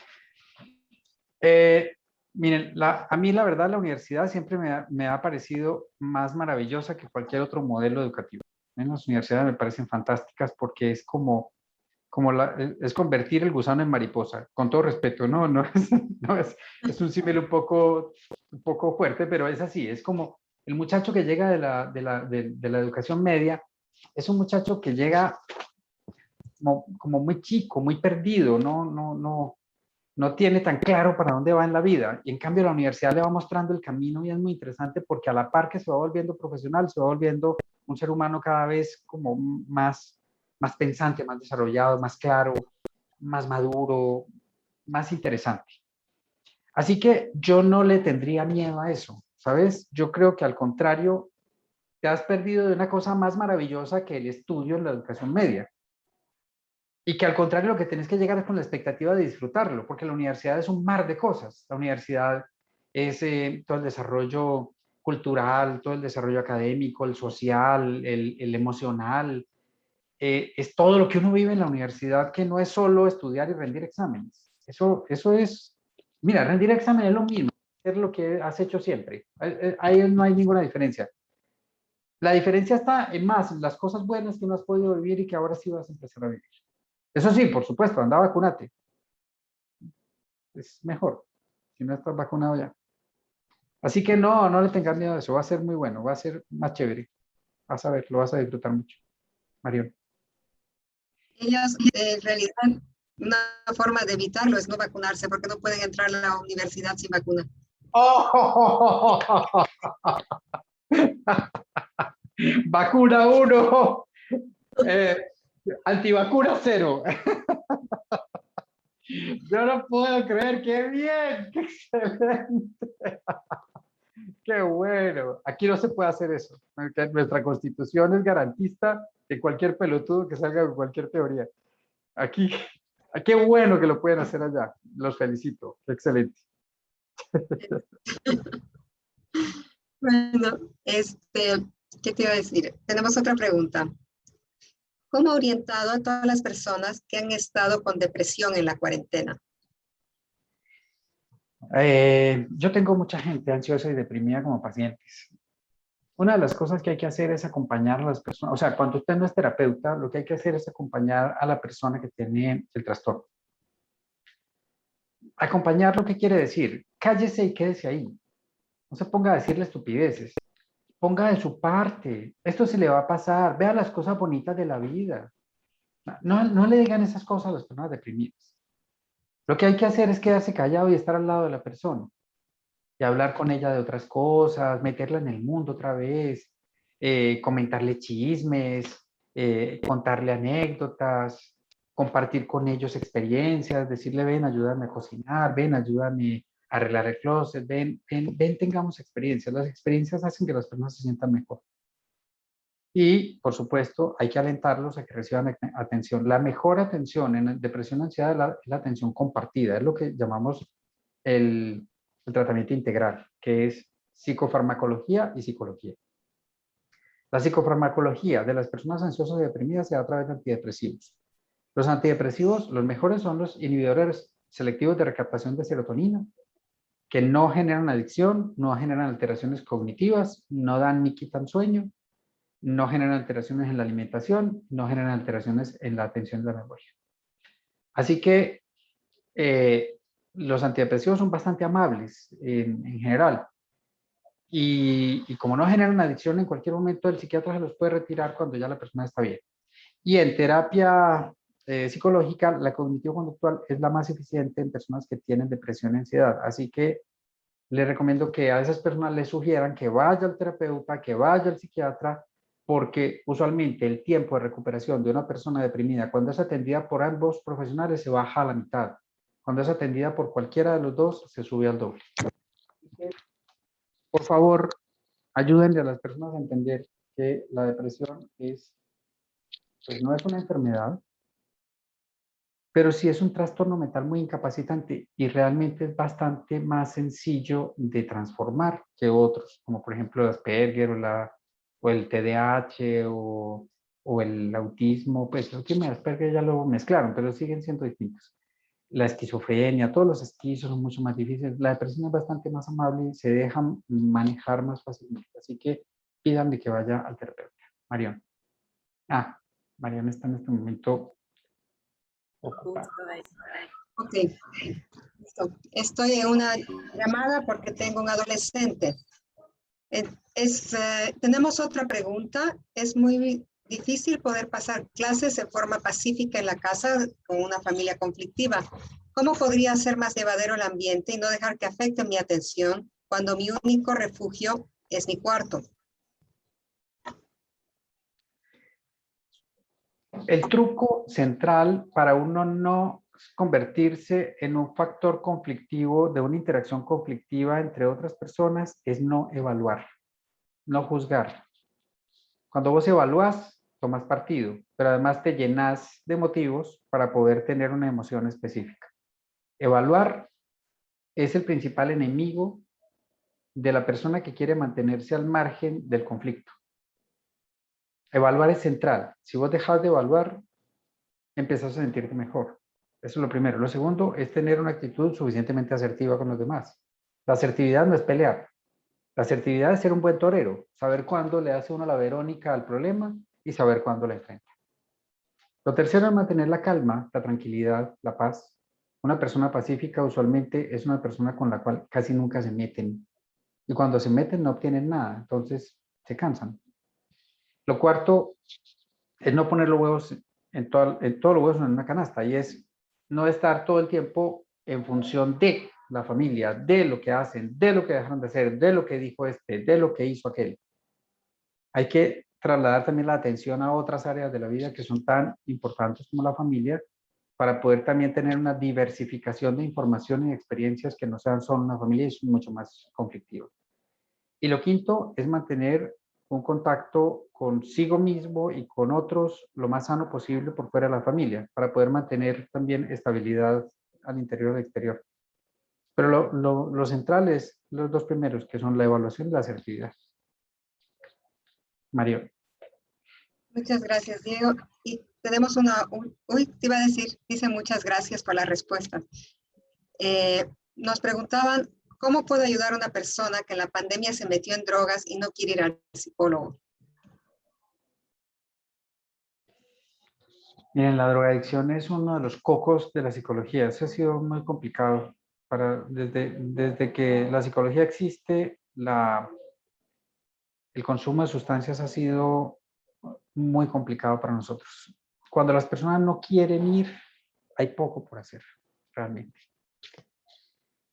Speaker 2: Miren, a mí la verdad la universidad siempre me ha parecido más maravillosa que cualquier otro modelo educativo. Las universidades me parecen fantásticas porque es es convertir el gusano en mariposa, con todo respeto, no es un símil un poco fuerte, pero es así, es como el muchacho que llega de la educación media, es un muchacho que llega como muy chico, muy perdido, no tiene tan claro para dónde va en la vida, y en cambio la universidad le va mostrando el camino y es muy interesante porque a la par que se va volviendo profesional, se va volviendo un ser humano cada vez como más pensante, más desarrollado, más claro, más maduro, más interesante. Así que yo no le tendría miedo a eso, ¿sabes? Yo creo que al contrario, te has perdido de una cosa más maravillosa que el estudio en la educación media. Y que al contrario lo que tienes que llegar es con la expectativa de disfrutarlo, porque la universidad es un mar de cosas. La universidad es todo el desarrollo cultural, todo el desarrollo académico, el social, el emocional. Es todo lo que uno vive en la universidad, que no es solo estudiar y rendir exámenes. Eso es, mira, rendir exámenes es lo mismo, es lo que has hecho siempre. Ahí no hay ninguna diferencia. La diferencia está en más, en las cosas buenas que no has podido vivir y que ahora sí vas a empezar a vivir. Eso sí, por supuesto, anda, vacunate. Es mejor, si no estás vacunado ya. Así que no le tengas miedo a eso, va a ser muy bueno, va a ser más chévere. Vas a ver, lo vas a disfrutar mucho. Marión.
Speaker 1: Ellos, en realidad, una forma de evitarlo es no vacunarse, porque no pueden entrar a la universidad sin vacuna.
Speaker 2: ¡Oh! Vacuna 1, antivacuna 0. Yo no puedo creer, qué bien, qué excelente. Qué bueno. Aquí no se puede hacer eso. Nuestra constitución es garantista de cualquier pelotudo que salga de cualquier teoría. Aquí, qué bueno que lo pueden hacer allá. Los felicito. Excelente.
Speaker 1: Bueno, ¿qué te iba a decir? Tenemos otra pregunta. ¿Cómo ha orientado a todas las personas que han estado con depresión en la cuarentena?
Speaker 2: Yo tengo mucha gente ansiosa y deprimida como pacientes. Una de las cosas que hay que hacer es acompañar a las personas, o sea, cuando usted no es terapeuta, lo que hay que hacer es acompañar a la persona que tiene el trastorno. Acompañar lo que quiere decir, cállese y quédese ahí. No se ponga a decirle estupideces. Ponga de su parte. Esto se le va a pasar. Vea las cosas bonitas de la vida. No le digan esas cosas a las personas deprimidas. Lo que hay que hacer es quedarse callado y estar al lado de la persona. Y hablar con ella de otras cosas, meterla en el mundo otra vez, comentarle chismes, contarle anécdotas, compartir con ellos experiencias, decirle, ven, ayúdame a cocinar, ven, ayúdame a arreglar el closet, ven, tengamos experiencias. Las experiencias hacen que las personas se sientan mejor. Y, por supuesto, hay que alentarlos a que reciban atención. La mejor atención en depresión y ansiedad es la atención compartida, es lo que llamamos el tratamiento integral, que es psicofarmacología y psicología. La psicofarmacología de las personas ansiosas y deprimidas se da a través de antidepresivos. Los antidepresivos, los mejores son los inhibidores selectivos de recaptación de serotonina, que no generan adicción, no generan alteraciones cognitivas, no dan ni quitan sueño, no generan alteraciones en la alimentación, no generan alteraciones en la atención y la memoria. Así que los antidepresivos son bastante amables en general. Y como no generan adicción, en cualquier momento el psiquiatra se los puede retirar cuando ya la persona está bien. Y en terapia psicológica, la cognitivo-conductual es la más eficiente en personas que tienen depresión y ansiedad. Así que les recomiendo que a esas personas les sugieran que vaya al terapeuta, que vaya al psiquiatra, porque usualmente el tiempo de recuperación de una persona deprimida, cuando es atendida por ambos profesionales, se baja a la mitad. Cuando es atendida por cualquiera de los dos, se sube al doble. Por favor, ayúdenle a las personas a entender que la depresión pues no es una enfermedad, pero sí es un trastorno mental muy incapacitante y realmente es bastante más sencillo de transformar que otros, como por ejemplo el Asperger o el TDAH o el autismo. Pues el autismo y Asperger ya lo mezclaron, pero siguen siendo distintos. La esquizofrenia, todos los esquizos son mucho más difíciles. La depresión es bastante más amable y se dejan manejar más fácilmente. Así que pídanle que vaya al terapeuta. Marión. Marión está en este momento ocupada.
Speaker 1: Ok, listo. Estoy en una llamada porque tengo un adolescente. Tenemos otra pregunta. Es muy difícil poder pasar clases de forma pacífica en la casa con una familia conflictiva. ¿Cómo podría ser más llevadero el ambiente y no dejar que afecte mi atención cuando mi único refugio es mi cuarto?
Speaker 2: El truco central para uno no convertirse en un factor conflictivo de una interacción conflictiva entre otras personas es no evaluar, no juzgar. Cuando vos evalúas, tomas partido, pero además te llenas de motivos para poder tener una emoción específica. Evaluar es el principal enemigo de la persona que quiere mantenerse al margen del conflicto. Evaluar es central. Si vos dejas de evaluar, empezás a sentirte mejor. Eso es lo primero. Lo segundo es tener una actitud suficientemente asertiva con los demás. La asertividad no es pelear. La asertividad es ser un buen torero, saber cuándo le hace uno la Verónica al problema y saber cuándo la enfrenta. Lo tercero es mantener la calma, la tranquilidad, la paz. Una persona pacífica usualmente es una persona con la cual casi nunca se meten. Y cuando se meten no obtienen nada, entonces se cansan. Lo cuarto es no poner los huevos todos los huevos en una canasta, y es no estar todo el tiempo en función de la familia, de lo que hacen, de lo que dejaron de hacer, de lo que dijo de lo que hizo aquel. Hay que trasladar también la atención a otras áreas de la vida que son tan importantes como la familia, para poder también tener una diversificación de información y experiencias que no sean solo una familia y es mucho más conflictivo. Y lo quinto es mantener un contacto consigo mismo y con otros lo más sano posible por fuera de la familia, para poder mantener también estabilidad al interior y al exterior. Pero lo central es los dos primeros, que son la evaluación y la asertividad. Mario.
Speaker 1: Muchas gracias, Diego. Y tenemos uy, te iba a decir, dice muchas gracias por la respuesta. Nos preguntaban, ¿cómo puedo ayudar a una persona que en la pandemia se metió en drogas y no quiere ir al psicólogo?
Speaker 2: Miren, la drogadicción es uno de los cocos de la psicología. Eso ha sido muy complicado. Desde que la psicología existe, el consumo de sustancias ha sido muy complicado para nosotros. Cuando las personas no quieren ir, hay poco por hacer, realmente.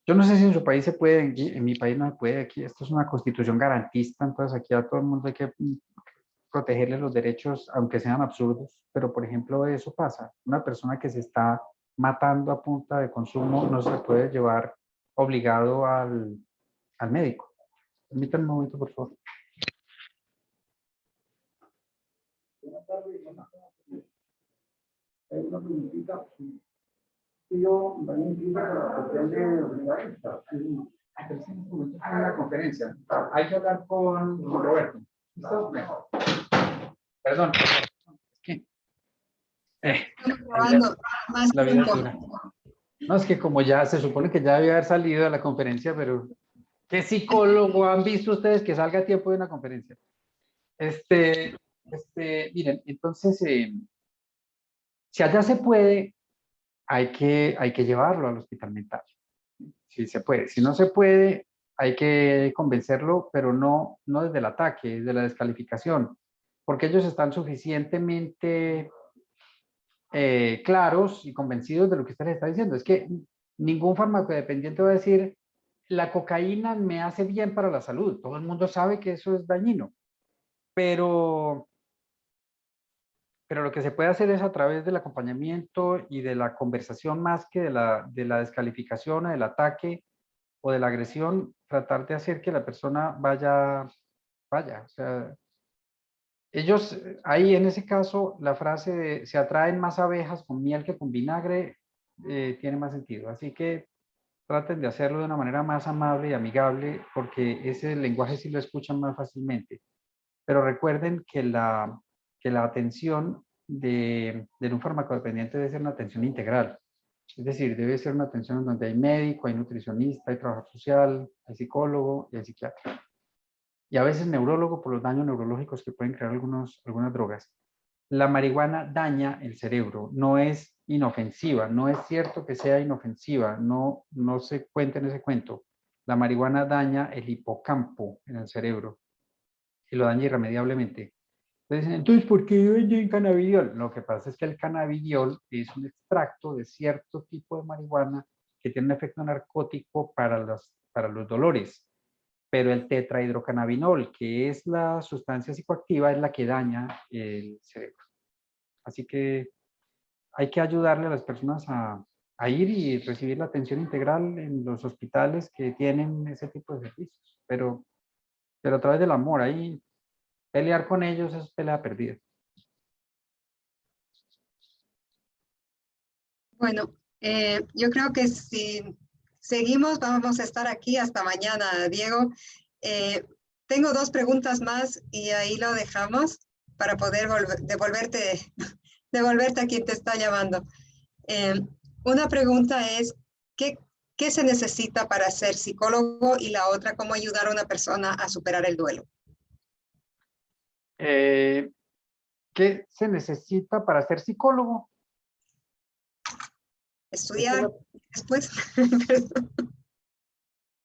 Speaker 2: Yo no sé si en su país se puede, en mi país no se puede, aquí esto es una constitución garantista, entonces aquí a todo el mundo hay que protegerle los derechos, aunque sean absurdos, pero por ejemplo eso pasa, una persona que se está matando a punta de consumo no se puede llevar obligado al médico. Permítanme un momento, por favor. Buenas tardes. Hay una preguntita. Yo también para la cuestión de obligadista. En una conferencia. Hay que hablar con Roberto. ¿Listo? Perdón. ¿Qué?
Speaker 1: Estamos grabando más
Speaker 2: La vida
Speaker 1: tiempo.
Speaker 2: dura. No, es que como ya se supone que ya debía haber salido de la conferencia, pero ¿qué psicólogo han visto ustedes que salga a tiempo de una conferencia? Miren, entonces, si allá se puede, hay que llevarlo al hospital mental. Si se puede. Si no se puede, hay que convencerlo, pero no desde el ataque, desde la descalificación, porque ellos están suficientemente claros y convencidos de lo que usted les está diciendo. Es que ningún farmacodependiente va a decir, la cocaína me hace bien para la salud. Todo el mundo sabe que eso es dañino, pero lo que se puede hacer es a través del acompañamiento y de la conversación más que de la descalificación o del ataque o de la agresión, tratar de hacer que la persona vaya. O sea, ellos, ahí en ese caso, la frase de se atraen más abejas con miel que con vinagre, tiene más sentido. Así que traten de hacerlo de una manera más amable y amigable, porque ese lenguaje sí lo escuchan más fácilmente. Pero recuerden que la atención de un farmacodependiente debe ser una atención integral. Es decir, debe ser una atención donde hay médico, hay nutricionista, hay trabajador social, hay psicólogo y hay psiquiatra. Y a veces neurólogo por los daños neurológicos que pueden crear algunas drogas. La marihuana daña el cerebro, no es inofensiva, no es cierto que sea inofensiva, no se cuenta en ese cuento. La marihuana daña el hipocampo en el cerebro y lo daña irremediablemente. Entonces, ¿por qué venden cannabidiol? Lo que pasa es que el cannabidiol es un extracto de cierto tipo de marihuana que tiene un efecto narcótico para los dolores, pero el tetrahidrocannabinol, que es la sustancia psicoactiva, es la que daña el cerebro. Así que hay que ayudarle a las personas a ir y recibir la atención integral en los hospitales que tienen ese tipo de servicios, pero a través del amor. Ahí pelear con ellos es pelea perdida.
Speaker 1: Bueno, yo creo que si seguimos, vamos a estar aquí hasta mañana, Diego. Tengo dos preguntas más y ahí lo dejamos para poder devolverte a quien te está llamando. Una pregunta es, ¿qué se necesita para ser psicólogo? Y la otra, ¿cómo ayudar a una persona a superar el duelo?
Speaker 2: ¿Qué se necesita para ser psicólogo?
Speaker 1: Estudiar después.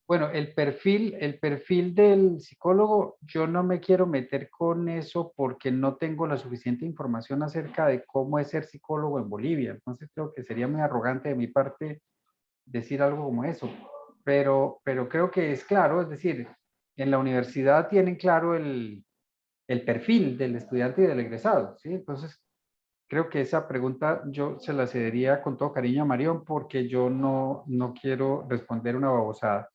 Speaker 2: Bueno, el perfil del psicólogo, yo no me quiero meter con eso porque no tengo la suficiente información acerca de cómo es ser psicólogo en Bolivia. Entonces creo que sería muy arrogante de mi parte decir algo como eso. Pero creo que es claro, es decir, en la universidad tienen claro el perfil del estudiante y del egresado, ¿sí? Entonces, creo que esa pregunta yo se la cedería con todo cariño a Marión porque yo no quiero responder una babosada.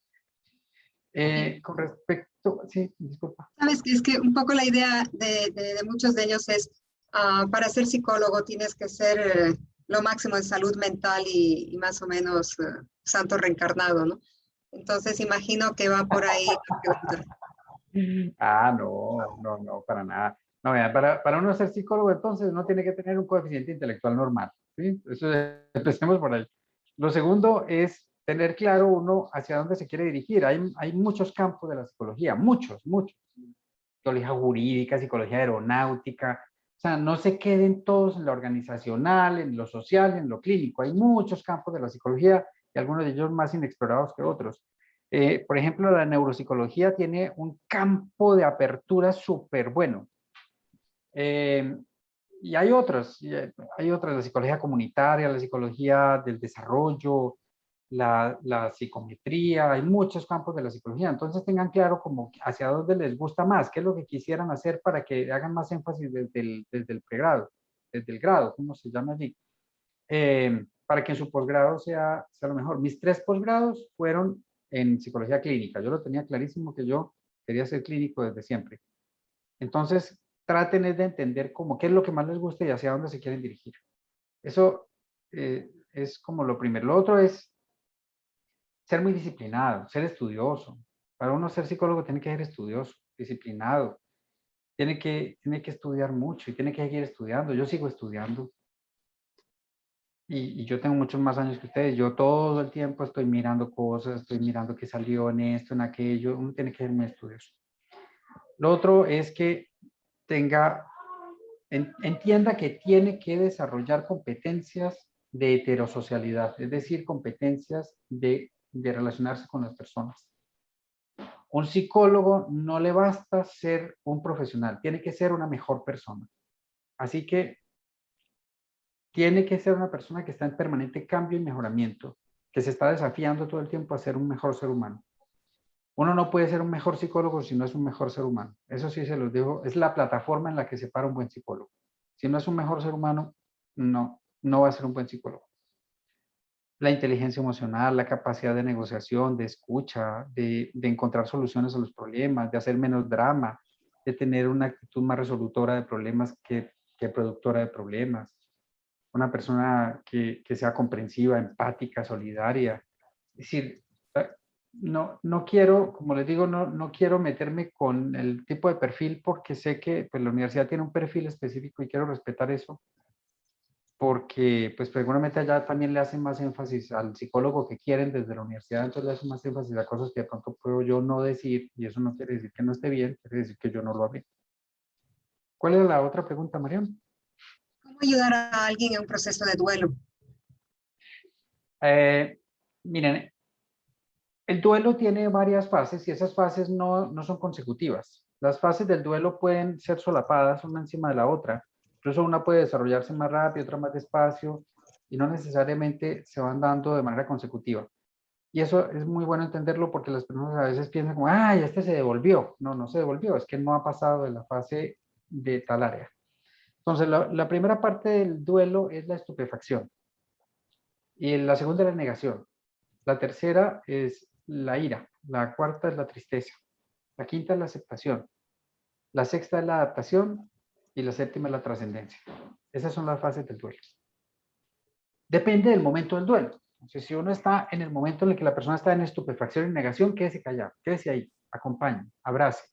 Speaker 2: Con Sí, disculpa.
Speaker 1: Sabes que es que un poco la idea de muchos de ellos es, para ser psicólogo tienes que ser lo máximo en salud mental y más o menos santo reencarnado, ¿no? Entonces imagino que va por ahí la pregunta.
Speaker 2: Ah, no, no, no, para nada. No, vea, para uno ser psicólogo, entonces, uno tiene que tener un coeficiente intelectual normal, ¿sí? Eso empecemos por ahí. Lo segundo es tener claro uno hacia dónde se quiere dirigir. Hay muchos campos de la psicología, muchos, muchos. Psicología jurídica, psicología aeronáutica. O sea, no se queden todos en lo organizacional, en lo social, en lo clínico. Hay muchos campos de la psicología y algunos de ellos más inexplorados que otros. Por ejemplo, la neuropsicología tiene un campo de apertura súper bueno. Eh, y hay otras, la psicología comunitaria, la psicología del desarrollo, la psicometría, hay muchos campos de la psicología. Entonces tengan claro como hacia dónde les gusta más, qué es lo que quisieran hacer para que hagan más énfasis desde el pregrado, desde el grado, como se llama allí, para que en su posgrado sea lo mejor. Mis 3 posgrados fueron en psicología clínica. Yo lo tenía clarísimo que yo quería ser clínico desde siempre. Entonces, traten de entender como qué es lo que más les gusta y hacia dónde se quieren dirigir. Eso es como lo primero. Lo otro es ser muy disciplinado, ser estudioso. Para uno ser psicólogo tiene que ser estudioso, disciplinado. Tiene que estudiar mucho y tiene que seguir estudiando. Yo sigo estudiando y yo tengo muchos más años que ustedes. Yo todo el tiempo estoy mirando cosas, estoy mirando qué salió en esto, en aquello. Uno tiene que ser muy estudioso. Lo otro es que entienda que tiene que desarrollar competencias de heterosocialidad, es decir, competencias de relacionarse con las personas. Un psicólogo no le basta ser un profesional, tiene que ser una mejor persona. Así que tiene que ser una persona que está en permanente cambio y mejoramiento, que se está desafiando todo el tiempo a ser un mejor ser humano. Uno no puede ser un mejor psicólogo si no es un mejor ser humano. Eso sí se los digo, es la plataforma en la que se para un buen psicólogo. Si no es un mejor ser humano, no va a ser un buen psicólogo. La inteligencia emocional, la capacidad de negociación, de escucha, de encontrar soluciones a los problemas, de hacer menos drama, de tener una actitud más resolutora de problemas que productora de problemas. Una persona que sea comprensiva, empática, solidaria. Es decir, no quiero, como les digo, no quiero meterme con el tipo de perfil porque sé que pues, la universidad tiene un perfil específico y quiero respetar eso porque pues seguramente allá también le hacen más énfasis al psicólogo que quieren desde la universidad, entonces le hacen más énfasis a cosas que de pronto puedo yo no decir y eso no quiere decir que no esté bien, quiere decir que yo no lo hablé. ¿Cuál es la otra pregunta, Mariam?
Speaker 1: ¿Cómo ayudar a alguien en un proceso de duelo?
Speaker 2: Miren, el duelo tiene varias fases y esas fases no son consecutivas. Las fases del duelo pueden ser solapadas una encima de la otra. Incluso una puede desarrollarse más rápido, otra más despacio y no necesariamente se van dando de manera consecutiva. Y eso es muy bueno entenderlo porque las personas a veces piensan como, ay, este se devolvió. No se devolvió, es que no ha pasado de la fase de tal área. Entonces, la primera parte del duelo es la estupefacción. Y la segunda es la negación. La tercera es la ira. La cuarta es la tristeza. La quinta es la aceptación. La sexta es la adaptación. Y la séptima es la trascendencia. Esas son las fases del duelo. Depende del momento del duelo. Entonces, si uno está en el momento en el que la persona está en estupefacción y negación, quédese callado, quédese ahí, acompañe, abrace,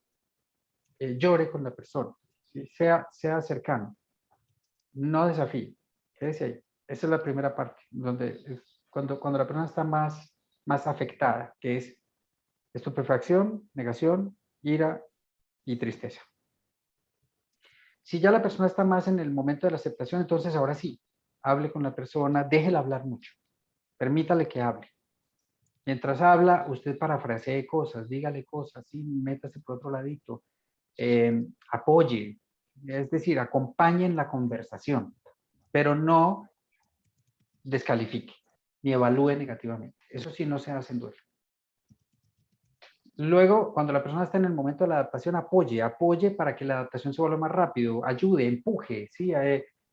Speaker 2: llore con la persona, ¿sí? sea cercano, no desafíe, quédese ahí. Esa es la primera parte, cuando la persona está más afectada, que es estupefacción, negación, ira y tristeza. Si ya la persona está más en el momento de la aceptación, entonces ahora sí, hable con la persona, déjela hablar mucho, permítale que hable. Mientras habla, usted parafrasee cosas, dígale cosas, sí, métase por otro ladito, apoye, es decir, acompañe en la conversación, pero no descalifique ni evalúe negativamente. Eso sí no se hace en duelo. Luego, cuando la persona está en el momento de la adaptación, apoye para que la adaptación se vuelva más rápido, ayude, empuje, ¿sí?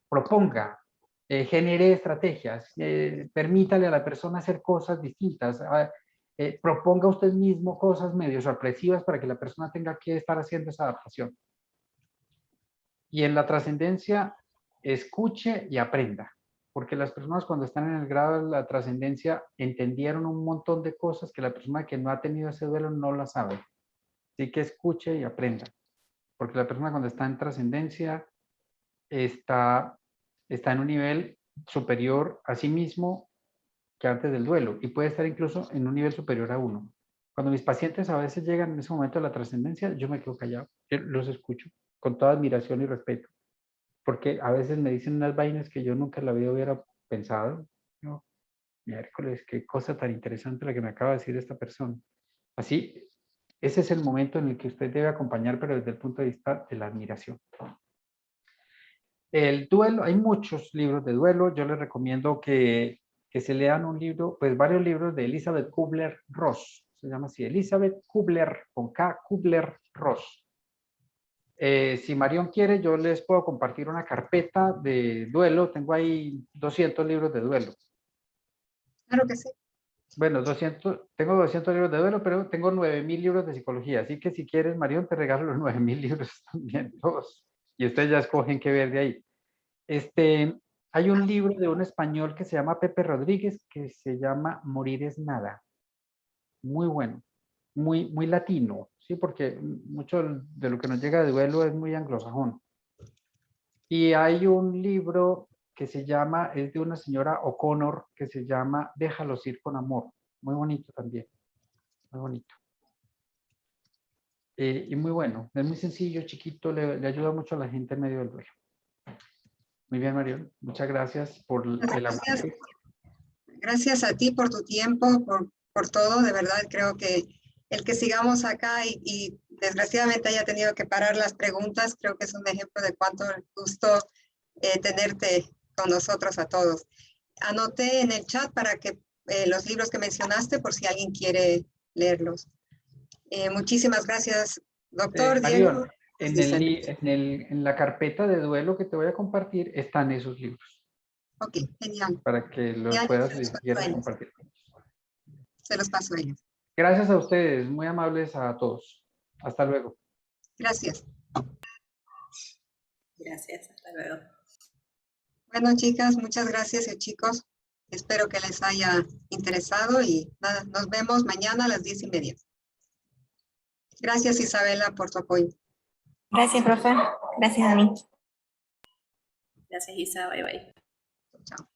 Speaker 2: Proponga, genere estrategias, permítale a la persona hacer cosas distintas, proponga usted mismo cosas medio sorpresivas para que la persona tenga que estar haciendo esa adaptación. Y en la trascendencia, escuche y aprenda, porque las personas cuando están en el grado de la trascendencia entendieron un montón de cosas que la persona que no ha tenido ese duelo no la sabe. Así que escuche y aprenda, porque la persona cuando está en trascendencia está en un nivel superior a sí mismo que antes del duelo y puede estar incluso en un nivel superior a uno. Cuando mis pacientes a veces llegan en ese momento de la trascendencia, yo me quedo callado, yo los escucho con toda admiración y respeto, porque a veces me dicen unas vainas que yo nunca en la vida hubiera pensado. No, miércoles, qué cosa tan interesante la que me acaba de decir esta persona. Así, ese es el momento en el que usted debe acompañar, pero desde el punto de vista de la admiración. El duelo, hay muchos libros de duelo. Yo les recomiendo que se lean un libro, pues varios libros de Elizabeth Kubler-Ross. Se llama así, Elizabeth Kubler, con K, Kubler-Ross. Si Marión quiere, yo les puedo compartir una carpeta de duelo. Tengo ahí 200 libros de duelo.
Speaker 1: Claro que sí.
Speaker 2: Bueno, tengo 200 libros de duelo, pero tengo 9.000 libros de psicología. Así que si quieres, Marión, te regalo los 9.000 libros también, todos. Y ustedes ya escogen qué ver de ahí. Hay un libro de un español que se llama Pepe Rodríguez, que se llama Morir es nada. Muy bueno, muy, muy latino, ¿sí? Porque mucho de lo que nos llega de duelo es muy anglosajón. Y hay un libro que se llama, es de una señora O'Connor, que se llama Déjalos ir con amor. Muy bonito también, muy bonito. Y muy bueno, es muy sencillo, chiquito, le ayuda mucho a la gente en medio del duelo. Muy bien, Marión, muchas gracias por el aguante.
Speaker 1: Gracias a ti por tu tiempo, por todo. De verdad, creo que el que sigamos acá y desgraciadamente haya tenido que parar las preguntas, creo que es un ejemplo de cuánto gustó tenerte con nosotros a todos. Anoté en el chat para que los libros que mencionaste, por si alguien quiere leerlos. Muchísimas gracias, doctor Diego.
Speaker 2: Marión, en la carpeta de duelo que te voy a compartir están esos libros.
Speaker 1: Ok, genial.
Speaker 2: Para que los
Speaker 1: Genial,
Speaker 2: puedas,
Speaker 1: se los
Speaker 2: si
Speaker 1: paso a
Speaker 2: quieres,
Speaker 1: ellos.
Speaker 2: compartir.
Speaker 1: Se los paso a ellos.
Speaker 2: Gracias a ustedes, muy amables a todos. Hasta luego.
Speaker 1: Gracias.
Speaker 3: Gracias, hasta luego.
Speaker 1: Bueno, chicas, muchas gracias y chicos. Espero que les haya interesado y nada, nos vemos mañana a las 10:30. Gracias, Isabela, por tu apoyo.
Speaker 4: Gracias, profe. Gracias, Dani.
Speaker 3: Gracias, Isa. Bye, bye.
Speaker 1: Chao.